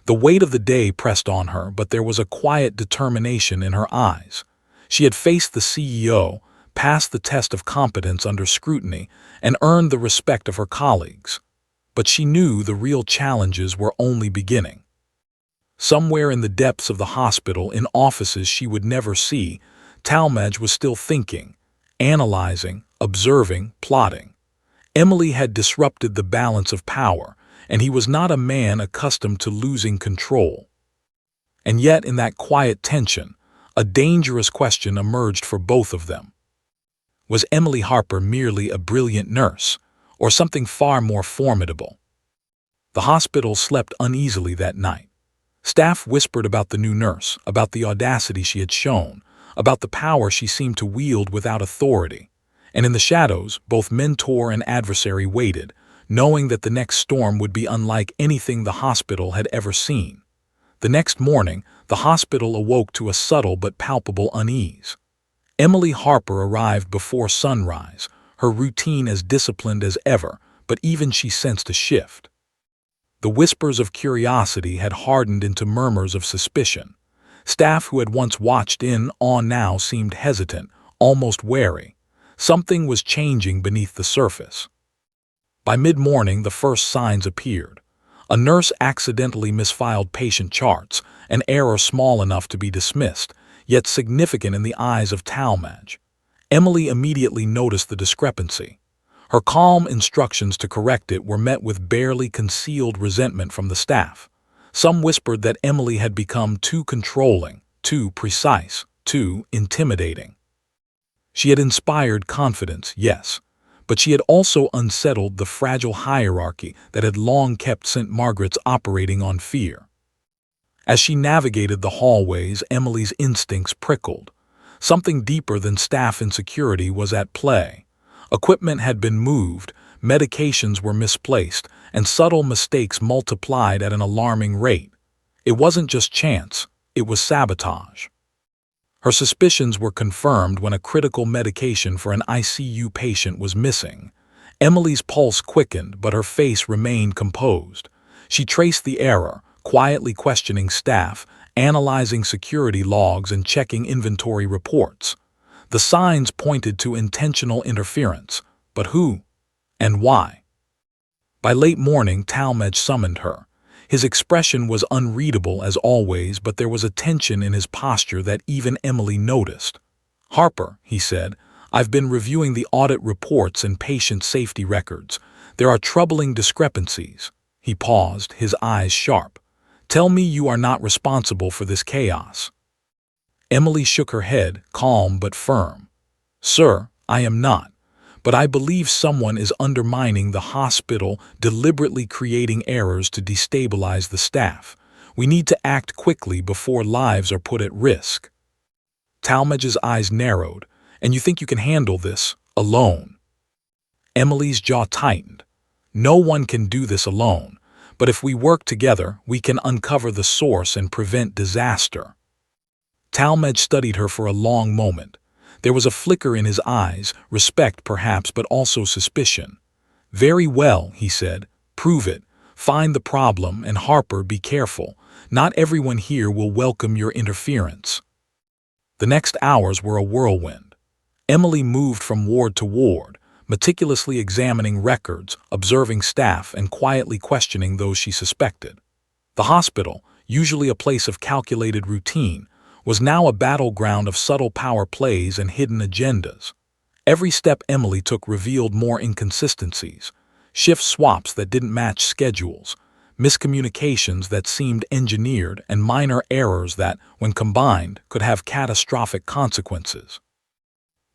The weight of the day pressed on her, but there was a quiet determination in her eyes. She had faced the CEO, passed the test of competence under scrutiny, and earned the respect of her colleagues. But she knew the real challenges were only beginning. Somewhere in the depths of the hospital, in offices she would never see, Talmadge was still thinking, analyzing, observing, plotting. Emily had disrupted the balance of power, and he was not a man accustomed to losing control. And yet, in that quiet tension, a dangerous question emerged for both of them. Was Emily Harper merely a brilliant nurse, or something far more formidable? The hospital slept uneasily that night. Staff whispered about the new nurse, about the audacity she had shown, about the power she seemed to wield without authority. And in the shadows, both mentor and adversary waited, knowing that the next storm would be unlike anything the hospital had ever seen. The next morning, the hospital awoke to a subtle but palpable unease. Emily Harper arrived before sunrise, her routine as disciplined as ever, but even she sensed a shift. The whispers of curiosity had hardened into murmurs of suspicion. Staff who had once watched in awe now seemed hesitant, almost wary. Something was changing beneath the surface. By mid-morning, the first signs appeared. A nurse accidentally misfiled patient charts, an error small enough to be dismissed, yet significant in the eyes of Talmadge. Emily immediately noticed the discrepancy. Her calm instructions to correct it were met with barely concealed resentment from the staff. Some whispered that Emily had become too controlling, too precise, too intimidating. She had inspired confidence, yes, but she had also unsettled the fragile hierarchy that had long kept St. Margaret's operating on fear. As she navigated the hallways, Emily's instincts prickled. Something deeper than staff insecurity was at play. Equipment had been moved, medications were misplaced, and subtle mistakes multiplied at an alarming rate. It wasn't just chance, it was sabotage. Her suspicions were confirmed when a critical medication for an ICU patient was missing. Emily's pulse quickened, but her face remained composed. She traced the error, quietly questioning staff, analyzing security logs and checking inventory reports. The signs pointed to intentional interference, but who and why? By late morning, Talmadge summoned her. His expression was unreadable as always, but there was a tension in his posture that even Emily noticed. "Harper," he said, "I've been reviewing the audit reports and patient safety records. There are troubling discrepancies." He paused, his eyes sharp. "Tell me you are not responsible for this chaos." Emily shook her head, calm but firm. "Sir, I am not. But I believe someone is undermining the hospital, deliberately creating errors to destabilize the staff. We need to act quickly before lives are put at risk." Talmadge's eyes narrowed. "And you think you can handle this alone?" Emily's jaw tightened. "No one can do this alone, but if we work together, we can uncover the source and prevent disaster." Talmadge studied her for a long moment. There was a flicker in his eyes, respect perhaps, but also suspicion. "Very well," he said. "Prove it. Find the problem, and Harper, be careful. Not everyone here will welcome your interference." The next hours were a whirlwind. Emily moved from ward to ward, meticulously examining records, observing staff, and quietly questioning those she suspected. The hospital, usually a place of calculated routine, was now a battleground of subtle power plays and hidden agendas. Every step Emily took revealed more inconsistencies, shift swaps that didn't match schedules, miscommunications that seemed engineered, and minor errors that, when combined, could have catastrophic consequences.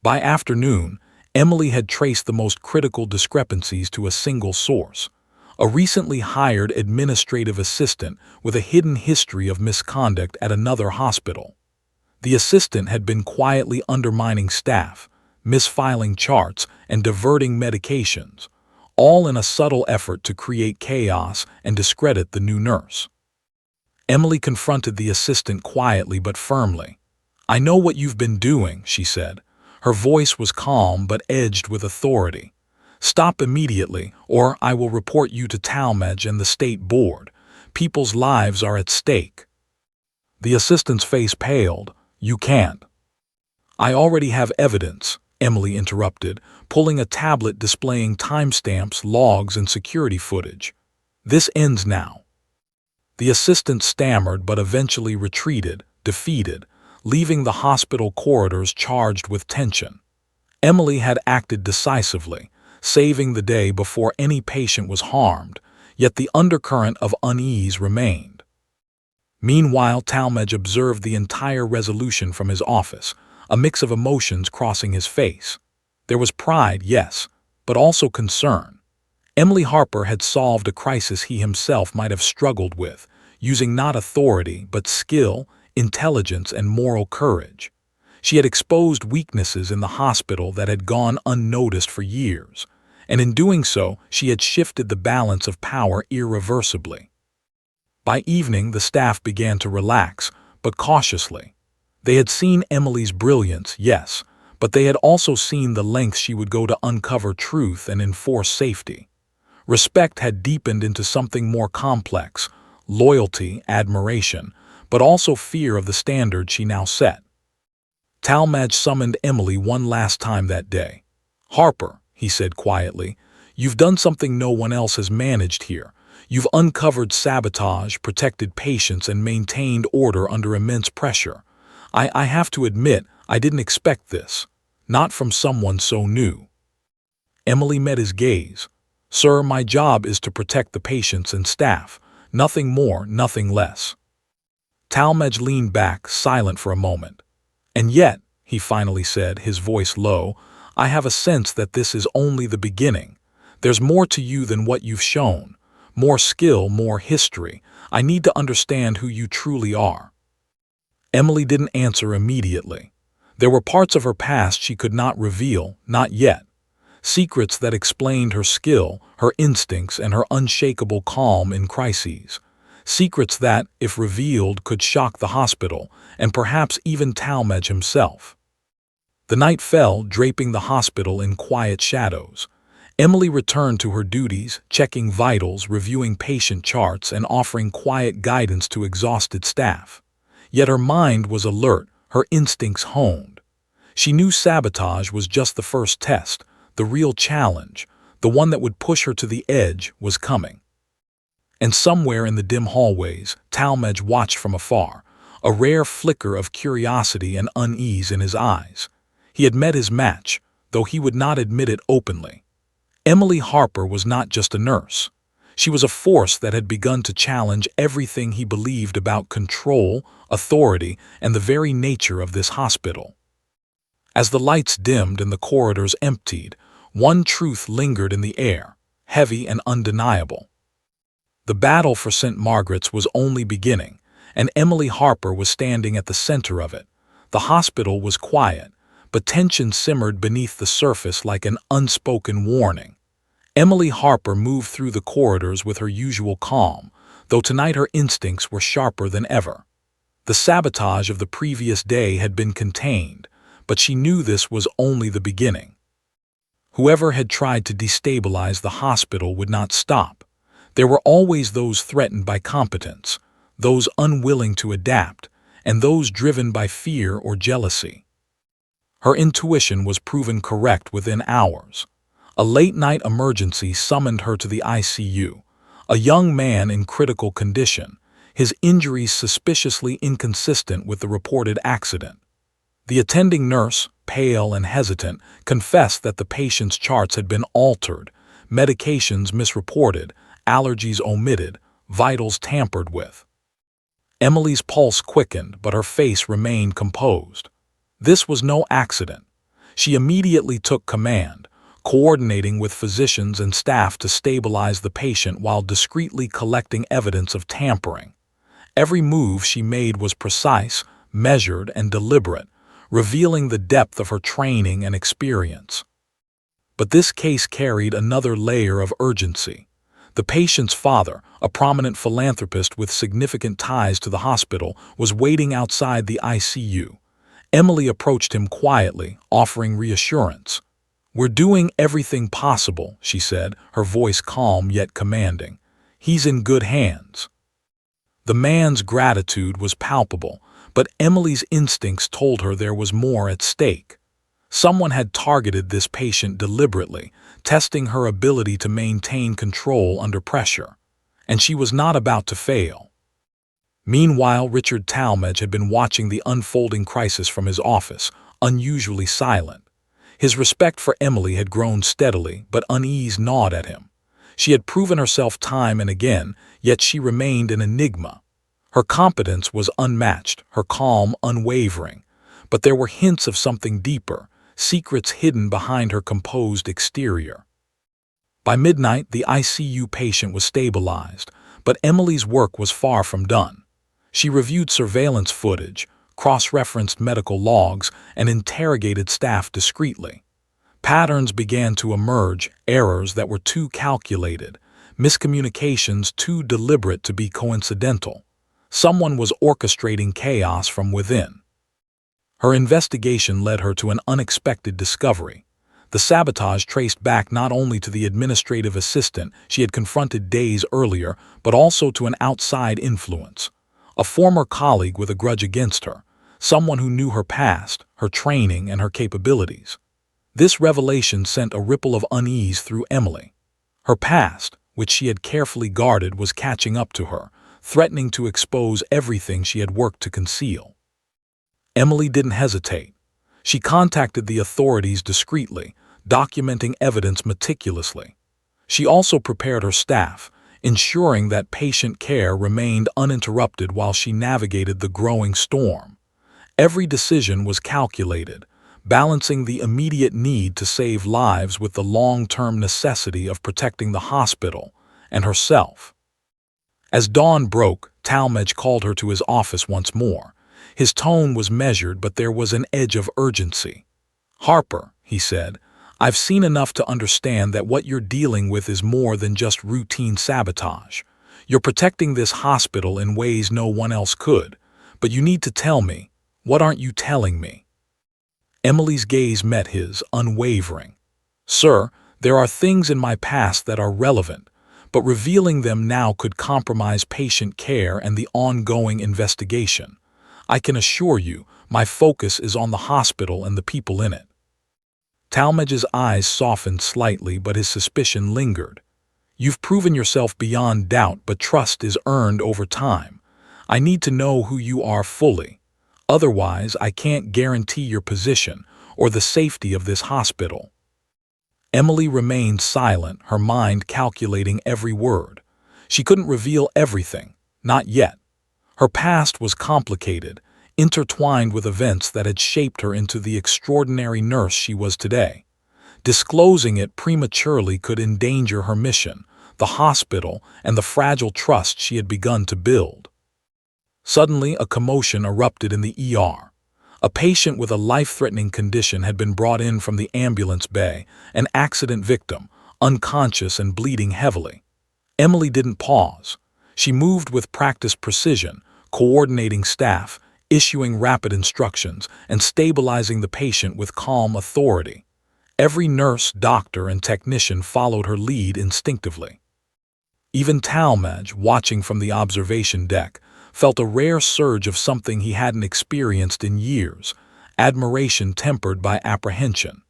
By afternoon, Emily had traced the most critical discrepancies to a single source: a recently hired administrative assistant with a hidden history of misconduct at another hospital. The assistant had been quietly undermining staff, misfiling charts, and diverting medications, all in a subtle effort to create chaos and discredit the new nurse. Emily confronted the assistant quietly but firmly. "I know what you've been doing," she said. Her voice was calm but edged with authority. "Stop immediately, or I will report you to Talmadge and the state board. People's lives are at stake." The assistant's face paled. "You can't." "I already have evidence," Emily interrupted, pulling a tablet displaying timestamps, logs, and security footage. "This ends now." The assistant stammered but eventually retreated, defeated, leaving the hospital corridors charged with tension. Emily had acted decisively, saving the day before any patient was harmed, yet the undercurrent of unease remained. Meanwhile, Talmadge observed the entire resolution from his office, a mix of emotions crossing his face. There was pride, yes, but also concern. Emily Harper had solved a crisis he himself might have struggled with, using not authority but skill, intelligence, and moral courage. She had exposed weaknesses in the hospital that had gone unnoticed for years, and in doing so, she had shifted the balance of power irreversibly. By evening, the staff began to relax, but cautiously. They had seen Emily's brilliance, yes, but they had also seen the lengths she would go to uncover truth and enforce safety. Respect had deepened into something more complex: loyalty, admiration, but also fear of the standard she now set. Talmadge summoned Emily one last time that day. "Harper," he said quietly, "you've done something no one else has managed here. You've uncovered sabotage, protected patients, and maintained order under immense pressure. I have to admit, I didn't expect this. Not from someone so new." Emily met his gaze. "Sir, my job is to protect the patients and staff. Nothing more, nothing less." Talmadge leaned back, silent for a moment. "And yet," he finally said, his voice low, "I have a sense that this is only the beginning. There's more to you than what you've shown. More skill, more history. I need to understand who you truly are." Emily didn't answer immediately. There were parts of her past she could not reveal, not yet. Secrets that explained her skill, her instincts, and her unshakable calm in crises. Secrets that, if revealed, could shock the hospital, and perhaps even Talmadge himself. The night fell, draping the hospital in quiet shadows. Emily returned to her duties, checking vitals, reviewing patient charts, and offering quiet guidance to exhausted staff. Yet her mind was alert, her instincts honed. She knew sabotage was just the first test. The real challenge, the one that would push her to the edge, was coming. And somewhere in the dim hallways, Talmadge watched from afar, a rare flicker of curiosity and unease in his eyes. He had met his match, though he would not admit it openly. Emily Harper was not just a nurse. She was a force that had begun to challenge everything he believed about control, authority, and the very nature of this hospital. As the lights dimmed and the corridors emptied, one truth lingered in the air, heavy and undeniable. The battle for St. Margaret's was only beginning, and Emily Harper was standing at the center of it. The hospital was quiet, but tension simmered beneath the surface like an unspoken warning. Emily Harper moved through the corridors with her usual calm, though tonight her instincts were sharper than ever. The sabotage of the previous day had been contained, but she knew this was only the beginning. Whoever had tried to destabilize the hospital would not stop. There were always those threatened by competence, those unwilling to adapt, and those driven by fear or jealousy. Her intuition was proven correct within hours. A late-night emergency summoned her to the ICU, a young man in critical condition, his injuries suspiciously inconsistent with the reported accident. The attending nurse, pale and hesitant, confessed that the patient's charts had been altered, medications misreported, allergies omitted, vitals tampered with. Emily's pulse quickened, but her face remained composed. This was no accident. She immediately took command, coordinating with physicians and staff to stabilize the patient while discreetly collecting evidence of tampering. Every move she made was precise, measured, and deliberate, revealing the depth of her training and experience. But this case carried another layer of urgency. The patient's father, a prominent philanthropist with significant ties to the hospital, was waiting outside the ICU. Emily approached him quietly, offering reassurance. "We're doing everything possible," she said, her voice calm yet commanding. "He's in good hands." The man's gratitude was palpable, but Emily's instincts told her there was more at stake. Someone had targeted this patient deliberately, testing her ability to maintain control under pressure, and she was not about to fail. Meanwhile, Richard Talmadge had been watching the unfolding crisis from his office, unusually silent. His respect for Emily had grown steadily, but unease gnawed at him. She had proven herself time and again, yet she remained an enigma. Her competence was unmatched, her calm unwavering, but there were hints of something deeper, secrets hidden behind her composed exterior. By midnight, the ICU patient was stabilized, but Emily's work was far from done. She reviewed surveillance footage, cross-referenced medical logs, and interrogated staff discreetly. Patterns began to emerge, errors that were too calculated, miscommunications too deliberate to be coincidental. Someone was orchestrating chaos from within. Her investigation led her to an unexpected discovery. The sabotage traced back not only to the administrative assistant she had confronted days earlier, but also to an outside influence. A former colleague with a grudge against her, someone who knew her past, her training, and her capabilities. This revelation sent a ripple of unease through Emily. Her past, which she had carefully guarded, was catching up to her, threatening to expose everything she had worked to conceal. Emily didn't hesitate. She contacted the authorities discreetly, documenting evidence meticulously. She also prepared her staff, ensuring that patient care remained uninterrupted while she navigated the growing storm. Every decision was calculated, balancing the immediate need to save lives with the long-term necessity of protecting the hospital and herself. As dawn broke, Talmadge called her to his office once more. His tone was measured, but there was an edge of urgency. "Harper," he said, "I've seen enough to understand that what you're dealing with is more than just routine sabotage. You're protecting this hospital in ways no one else could. But you need to tell me, what aren't you telling me?" Emily's gaze met his, unwavering. "Sir, there are things in my past that are relevant, but revealing them now could compromise patient care and the ongoing investigation. I can assure you, my focus is on the hospital and the people in it." Talmadge's eyes softened slightly, but his suspicion lingered. "You've proven yourself beyond doubt, but trust is earned over time. I need to know who you are fully. Otherwise, I can't guarantee your position or the safety of this hospital." Emily remained silent, her mind calculating every word. She couldn't reveal everything, not yet. Her past was complicated, intertwined with events that had shaped her into the extraordinary nurse she was today. Disclosing it prematurely could endanger her mission, the hospital, and the fragile trust she had begun to build. Suddenly, a commotion erupted in the ER. A patient with a life-threatening condition had been brought in from the ambulance bay, an accident victim, unconscious and bleeding heavily. Emily didn't pause. She moved with practiced precision, coordinating staff, issuing rapid instructions, and stabilizing the patient with calm authority. Every nurse, doctor, and technician followed her lead instinctively. Even Talmadge, watching from the observation deck, felt a rare surge of something he hadn't experienced in years, admiration tempered by apprehension.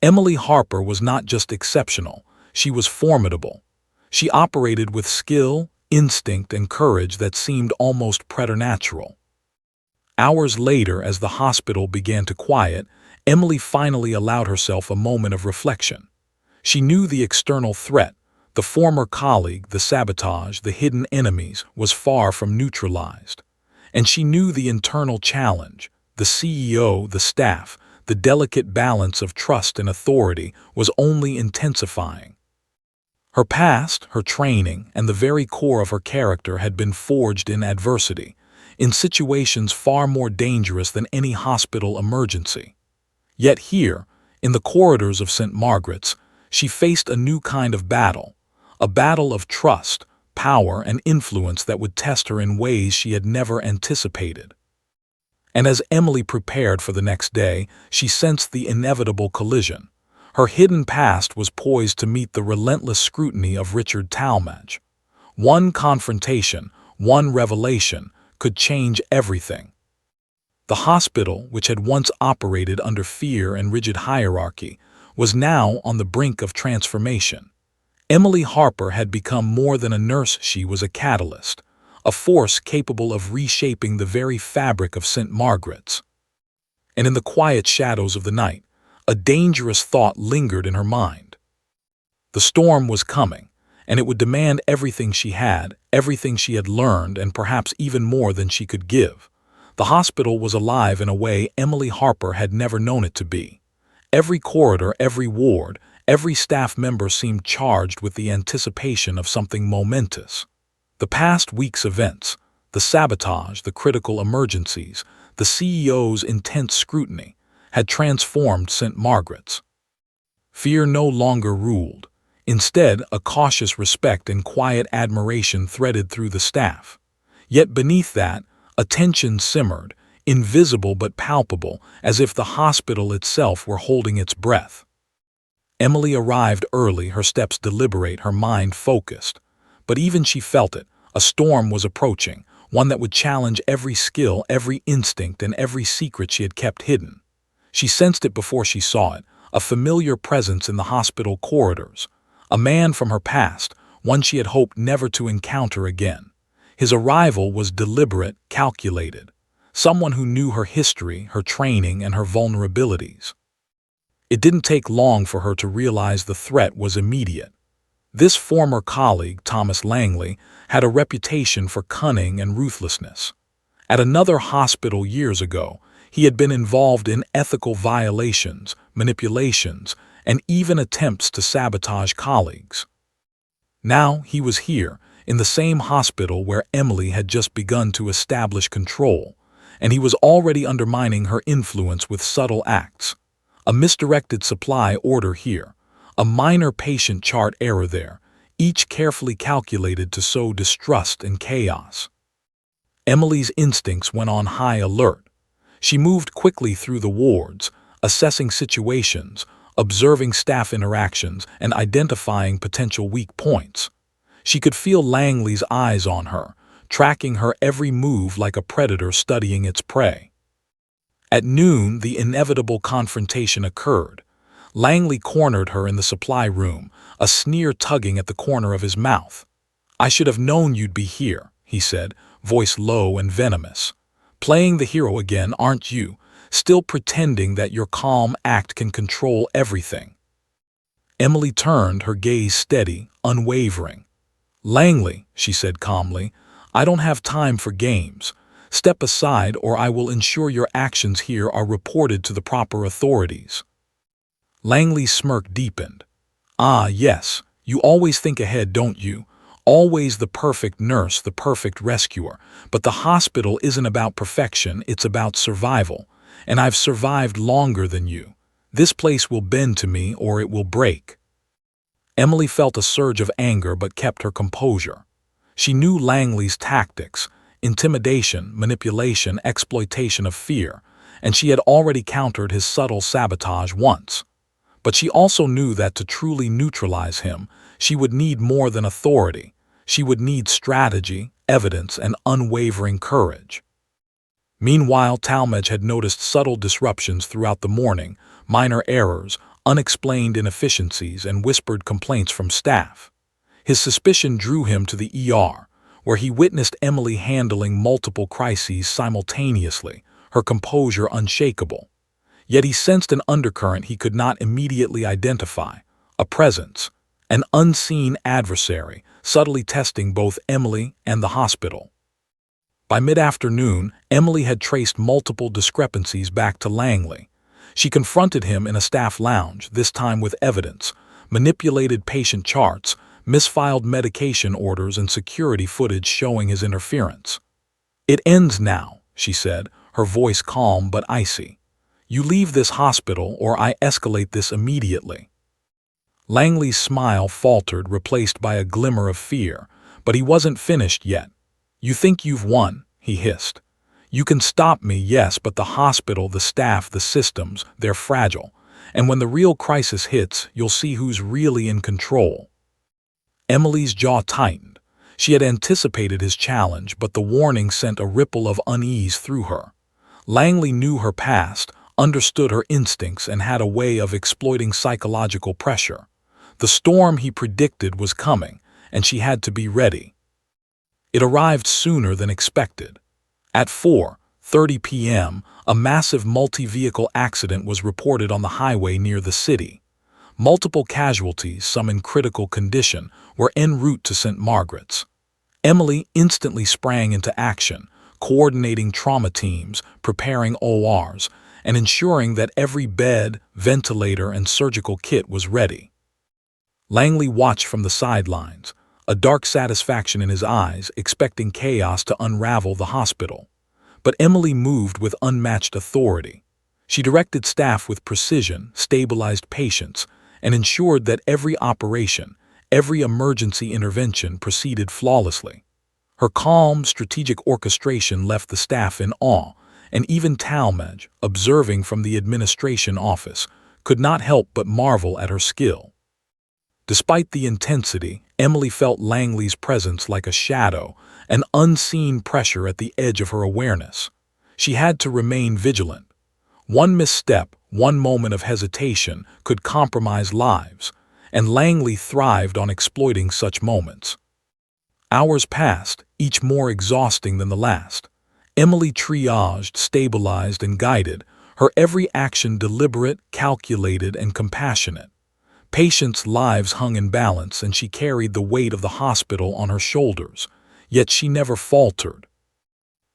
Emily Harper was not just exceptional, she was formidable. She operated with skill, instinct, and courage that seemed almost preternatural. Hours later, as the hospital began to quiet, Emily finally allowed herself a moment of reflection. She knew the external threat, the former colleague, the sabotage, the hidden enemies, was far from neutralized. And she knew the internal challenge, the CEO, the staff, the delicate balance of trust and authority was only intensifying. Her past, her training, and the very core of her character had been forged in adversity, in situations far more dangerous than any hospital emergency. Yet here, in the corridors of St. Margaret's, she faced a new kind of battle, a battle of trust, power, and influence that would test her in ways she had never anticipated. And as Emily prepared for the next day, she sensed the inevitable collision. Her hidden past was poised to meet the relentless scrutiny of Richard Talmadge. One confrontation, one revelation, could change everything. The hospital, which had once operated under fear and rigid hierarchy, was now on the brink of transformation. Emily Harper had become more than a nurse, she was a catalyst, a force capable of reshaping the very fabric of St. Margaret's. And in the quiet shadows of the night, a dangerous thought lingered in her mind. The storm was coming, and it would demand everything she had, everything she had learned, and perhaps even more than she could give. The hospital was alive in a way Emily Harper had never known it to be. Every corridor, every ward, every staff member seemed charged with the anticipation of something momentous. The past week's events, the sabotage, the critical emergencies, the CEO's intense scrutiny, had transformed St. Margaret's. Fear no longer ruled. Instead, a cautious respect and quiet admiration threaded through the staff. Yet beneath that, a tension simmered, invisible but palpable, as if the hospital itself were holding its breath. Emily arrived early, her steps deliberate, her mind focused. But even she felt it. A storm was approaching, one that would challenge every skill, every instinct, and every secret she had kept hidden. She sensed it before she saw it, a familiar presence in the hospital corridors. A man from her past, one she had hoped never to encounter again. His arrival was deliberate, calculated. Someone who knew her history, her training, and her vulnerabilities. It didn't take long for her to realize the threat was immediate. This former colleague, Thomas Langley, had a reputation for cunning and ruthlessness. At another hospital years ago, he had been involved in ethical violations, manipulations, and even attempts to sabotage colleagues. Now he was here, in the same hospital where Emily had just begun to establish control, and he was already undermining her influence with subtle acts. A misdirected supply order here, a minor patient chart error there, each carefully calculated to sow distrust and chaos. Emily's instincts went on high alert. She moved quickly through the wards, assessing situations, observing staff interactions, and identifying potential weak points. She could feel Langley's eyes on her, tracking her every move like a predator studying its prey. At noon, the inevitable confrontation occurred. Langley cornered her in the supply room, a sneer tugging at the corner of his mouth. "I should have known you'd be here," he said, voice low and venomous. "Playing the hero again, aren't you? Still pretending that your calm act can control everything." Emily turned, her gaze steady, unwavering. "Langley," she said calmly, "I don't have time for games. Step aside or I will ensure your actions here are reported to the proper authorities." Langley's smirk deepened. "Ah, yes, you always think ahead, don't you? Always the perfect nurse, the perfect rescuer. But the hospital isn't about perfection, it's about survival. And I've survived longer than you. This place will bend to me or it will break." Emily felt a surge of anger but kept her composure. She knew Langley's tactics: intimidation, manipulation, exploitation of fear, and she had already countered his subtle sabotage once. But she also knew that to truly neutralize him, she would need more than authority. She would need strategy, evidence, and unwavering courage. Meanwhile, Talmadge had noticed subtle disruptions throughout the morning, minor errors, unexplained inefficiencies, and whispered complaints from staff. His suspicion drew him to the ER, where he witnessed Emily handling multiple crises simultaneously, her composure unshakable. Yet he sensed an undercurrent he could not immediately identify, a presence, an unseen adversary, subtly testing both Emily and the hospital. By mid-afternoon, Emily had traced multiple discrepancies back to Langley. She confronted him in a staff lounge, this time with evidence: manipulated patient charts, misfiled medication orders, and security footage showing his interference. "It ends now," she said, her voice calm but icy. "You leave this hospital or I escalate this immediately." Langley's smile faltered, replaced by a glimmer of fear, but he wasn't finished yet. "You think you've won," he hissed. "You can stop me, yes, but the hospital, the staff, the systems, they're fragile. And when the real crisis hits, you'll see who's really in control." Emily's jaw tightened. She had anticipated his challenge, but the warning sent a ripple of unease through her. Langley knew her past, understood her instincts, and had a way of exploiting psychological pressure. The storm he predicted was coming, and she had to be ready. It arrived sooner than expected. At 4:30 p.m., a massive multi-vehicle accident was reported on the highway near the city. Multiple casualties, some in critical condition, were en route to St. Margaret's. Emily instantly sprang into action, coordinating trauma teams, preparing ORs, and ensuring that every bed, ventilator, and surgical kit was ready. Langley watched from the sidelines, a dark satisfaction in his eyes, expecting chaos to unravel the hospital. But Emily moved with unmatched authority. She directed staff with precision, stabilized patients, and ensured that every operation, every emergency intervention proceeded flawlessly. Her calm, strategic orchestration left the staff in awe, and even Talmadge, observing from the administration office, could not help but marvel at her skill. Despite the intensity, Emily felt Langley's presence like a shadow, an unseen pressure at the edge of her awareness. She had to remain vigilant. One misstep, one moment of hesitation could compromise lives, and Langley thrived on exploiting such moments. Hours passed, each more exhausting than the last. Emily triaged, stabilized, and guided, her every action deliberate, calculated, and compassionate. Patients' lives hung in balance, and she carried the weight of the hospital on her shoulders, yet she never faltered.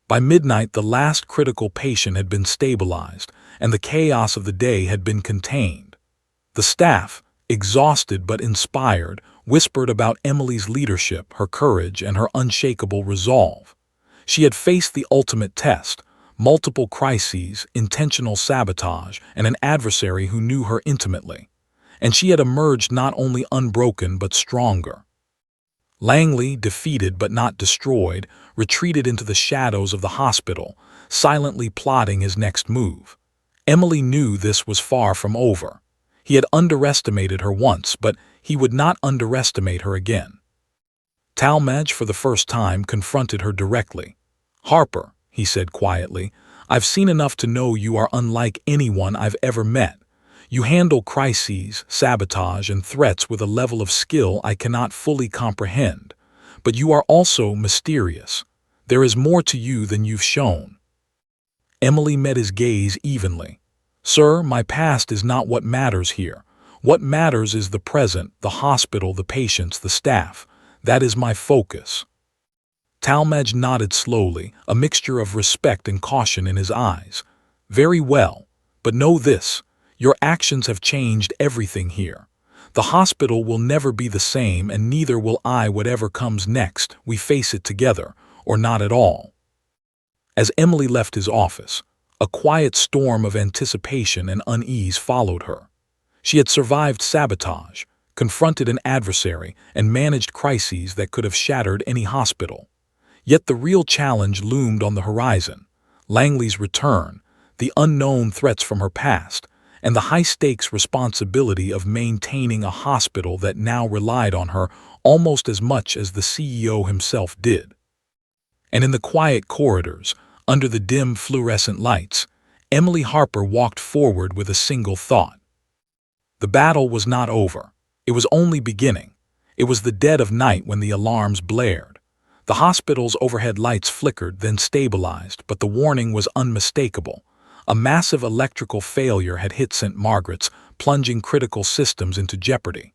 By midnight, the last critical patient had been stabilized, and the chaos of the day had been contained. The staff, exhausted but inspired, whispered about Emily's leadership, her courage, and her unshakable resolve. She had faced the ultimate test, multiple crises, intentional sabotage, and an adversary who knew her intimately. And she had emerged not only unbroken but stronger. Langley, defeated but not destroyed, retreated into the shadows of the hospital, silently plotting his next move. Emily knew this was far from over. He had underestimated her once, but he would not underestimate her again. Talmadge, for the first time, confronted her directly. "Harper," he said quietly, "I've seen enough to know you are unlike anyone I've ever met. You handle crises, sabotage, and threats with a level of skill I cannot fully comprehend. But you are also mysterious. There is more to you than you've shown." Emily met his gaze evenly. "Sir, my past is not what matters here. What matters is the present, the hospital, the patients, the staff. That is my focus." Talmadge nodded slowly, a mixture of respect and caution in his eyes. "Very well. But know this. Your actions have changed everything here. The hospital will never be the same, and neither will I. Whatever comes next, we face it together, or not at all." As Emily left his office, a quiet storm of anticipation and unease followed her. She had survived sabotage, confronted an adversary, and managed crises that could have shattered any hospital. Yet the real challenge loomed on the horizon: Langley's return, the unknown threats from her past, and the high-stakes responsibility of maintaining a hospital that now relied on her almost as much as the CEO himself did. And in the quiet corridors, under the dim fluorescent lights, Emily Harper walked forward with a single thought. The battle was not over. It was only beginning. It was the dead of night when the alarms blared. The hospital's overhead lights flickered, then stabilized, but the warning was unmistakable. A massive electrical failure had hit St. Margaret's, plunging critical systems into jeopardy.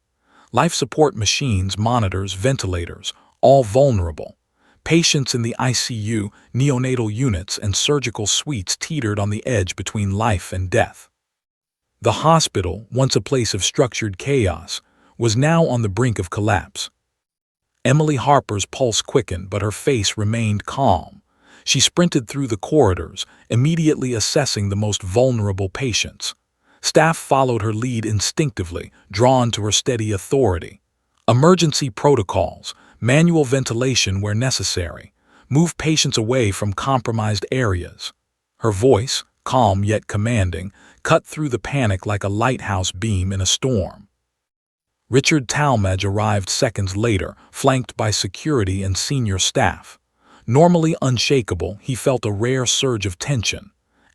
Life support machines, monitors, ventilators, all vulnerable. Patients in the ICU, neonatal units, and surgical suites teetered on the edge between life and death. The hospital, once a place of structured chaos, was now on the brink of collapse. Emily Harper's pulse quickened, but her face remained calm. She sprinted through the corridors, immediately assessing the most vulnerable patients. Staff followed her lead instinctively, drawn to her steady authority. Emergency protocols, manual ventilation where necessary, move patients away from compromised areas. Her voice, calm yet commanding, cut through the panic like a lighthouse beam in a storm. Richard Talmadge arrived seconds later, flanked by security and senior staff. Normally unshakable, he felt a rare surge of tension.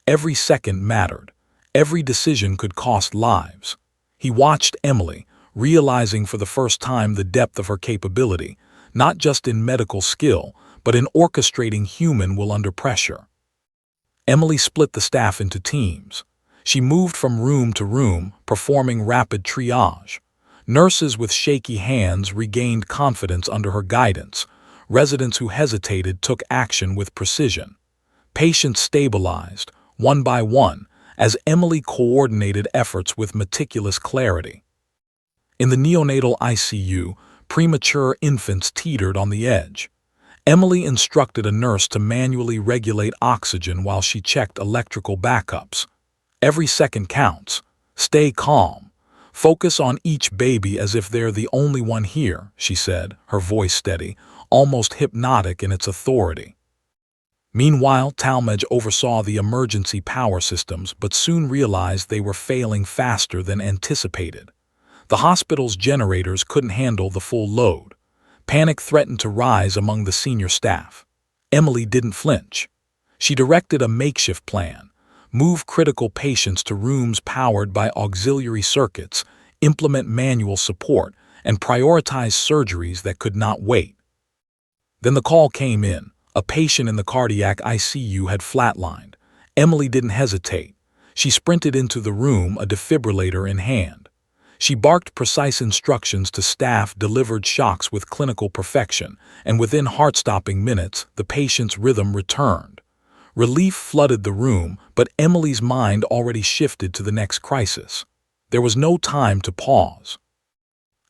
Every second mattered. Every decision could cost lives. He watched Emily, realizing for the first time the depth of her capability, not just in medical skill, but in orchestrating human will under pressure. Emily split the staff into teams. She moved from room to room, performing rapid triage. Nurses with shaky hands regained confidence under her guidance. Residents who hesitated took action with precision. Patients stabilized, one by one, as Emily coordinated efforts with meticulous clarity. In the neonatal ICU, premature infants teetered on the edge. Emily instructed a nurse to manually regulate oxygen while she checked electrical backups. "Every second counts. Stay calm. Focus on each baby as if they're the only one here," she said, her voice steady, almost hypnotic in its authority. Meanwhile, Talmadge oversaw the emergency power systems but soon realized they were failing faster than anticipated. The hospital's generators couldn't handle the full load. Panic threatened to rise among the senior staff. Emily didn't flinch. She directed a makeshift plan: move critical patients to rooms powered by auxiliary circuits, implement manual support, and prioritize surgeries that could not wait. Then the call came in. A patient in the cardiac ICU had flatlined. Emily didn't hesitate. She sprinted into the room, a defibrillator in hand. She barked precise instructions to staff, delivered shocks with clinical perfection, and within heart-stopping minutes, the patient's rhythm returned. Relief flooded the room, but Emily's mind already shifted to the next crisis. There was no time to pause.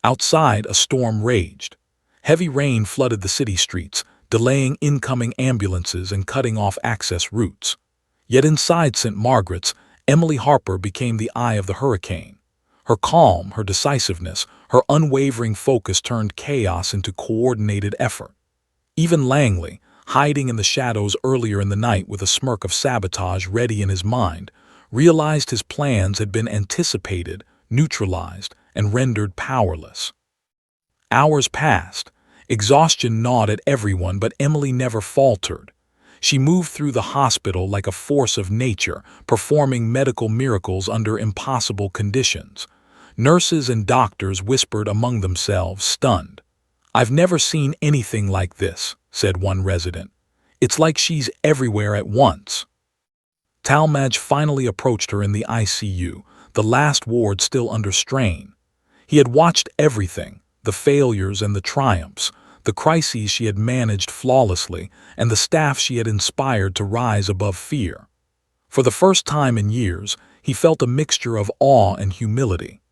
Outside, a storm raged. Heavy rain flooded the city streets, delaying incoming ambulances and cutting off access routes. Yet inside St. Margaret's, Emily Harper became the eye of the hurricane. Her calm, her decisiveness, her unwavering focus turned chaos into coordinated effort. Even Langley, hiding in the shadows earlier in the night with a smirk of sabotage ready in his mind, realized his plans had been anticipated, neutralized, and rendered powerless. Hours passed. Exhaustion gnawed at everyone, but Emily never faltered. She moved through the hospital like a force of nature, performing medical miracles under impossible conditions. Nurses and doctors whispered among themselves, stunned. "I've never seen anything like this," said one resident. "It's like she's everywhere at once." Talmadge finally approached her in the ICU, the last ward still under strain. He had watched everything, the failures and the triumphs, the crises she had managed flawlessly, and the staff she had inspired to rise above fear. For the first time in years, he felt a mixture of awe and humility.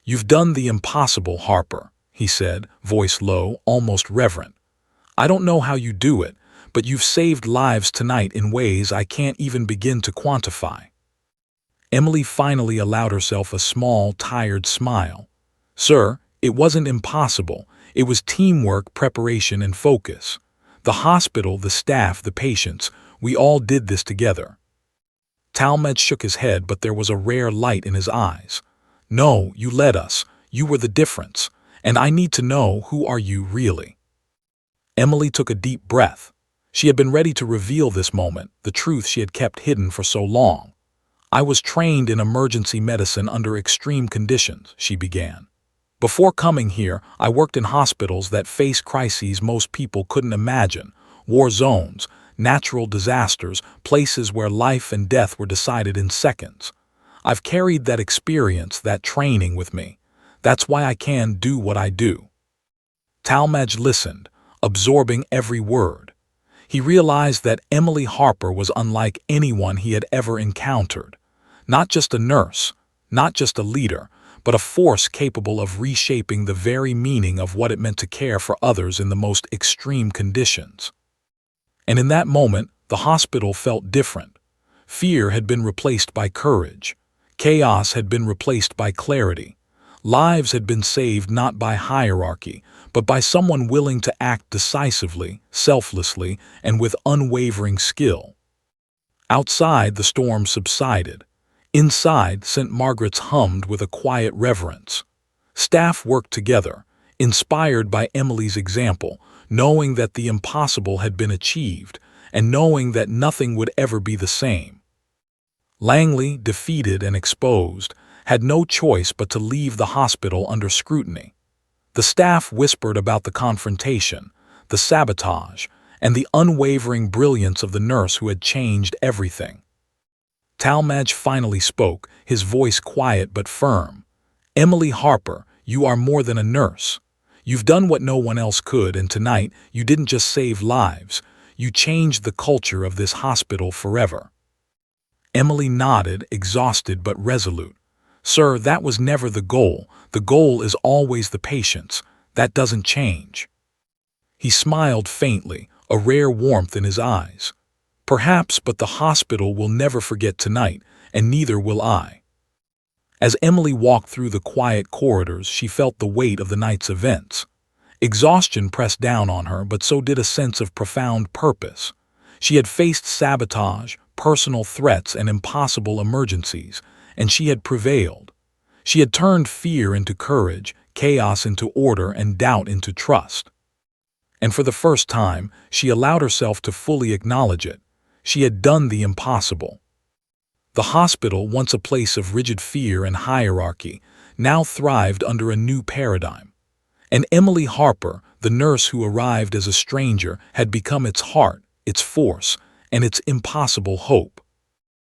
"You've done the impossible, Harper," he said, voice low, almost reverent. "I don't know how you do it, but you've saved lives tonight in ways I can't even begin to quantify." Emily finally allowed herself a small, tired smile. "Sir, it wasn't impossible. It was teamwork, preparation, and focus. The hospital, the staff, the patients, we all did this together." Talmadge shook his head, but there was a rare light in his eyes. "No, you led us. You were the difference. And I need to know, who are you really?" Emily took a deep breath. She had been ready to reveal this moment, the truth she had kept hidden for so long. "I was trained in emergency medicine under extreme conditions," she began. "Before coming here, I worked in hospitals that face crises most people couldn't imagine: war zones, natural disasters, places where life and death were decided in seconds. I've carried that experience, that training with me. That's why I can do what I do." Talmadge listened, absorbing every word. He realized that Emily Harper was unlike anyone he had ever encountered. Not just a nurse, not just a leader, but a force capable of reshaping the very meaning of what it meant to care for others in the most extreme conditions. And in that moment, the hospital felt different. Fear had been replaced by courage. Chaos had been replaced by clarity. Lives had been saved not by hierarchy, but by someone willing to act decisively, selflessly, and with unwavering skill. Outside, the storm subsided. Inside, St. Margaret's hummed with a quiet reverence. Staff worked together, inspired by Emily's example, knowing that the impossible had been achieved, and knowing that nothing would ever be the same. Langley, defeated and exposed, had no choice but to leave the hospital under scrutiny. The staff whispered about the confrontation, the sabotage, and the unwavering brilliance of the nurse who had changed everything. Talmadge finally spoke, his voice quiet but firm. "Emily Harper, you are more than a nurse. You've done what no one else could, and tonight you didn't just save lives, you changed the culture of this hospital forever." Emily nodded, exhausted but resolute. "Sir, that was never the goal. The goal is always the patients. That doesn't change." He smiled faintly, a rare warmth in his eyes. "Perhaps, but the hospital will never forget tonight, and neither will I." As Emily walked through the quiet corridors, she felt the weight of the night's events. Exhaustion pressed down on her, but so did a sense of profound purpose. She had faced sabotage, personal threats, and impossible emergencies, and she had prevailed. She had turned fear into courage, chaos into order, and doubt into trust. And for the first time, she allowed herself to fully acknowledge it. She had done the impossible. The hospital, once a place of rigid fear and hierarchy, now thrived under a new paradigm. And Emily Harper, the nurse who arrived as a stranger, had become its heart, its force, and its impossible hope.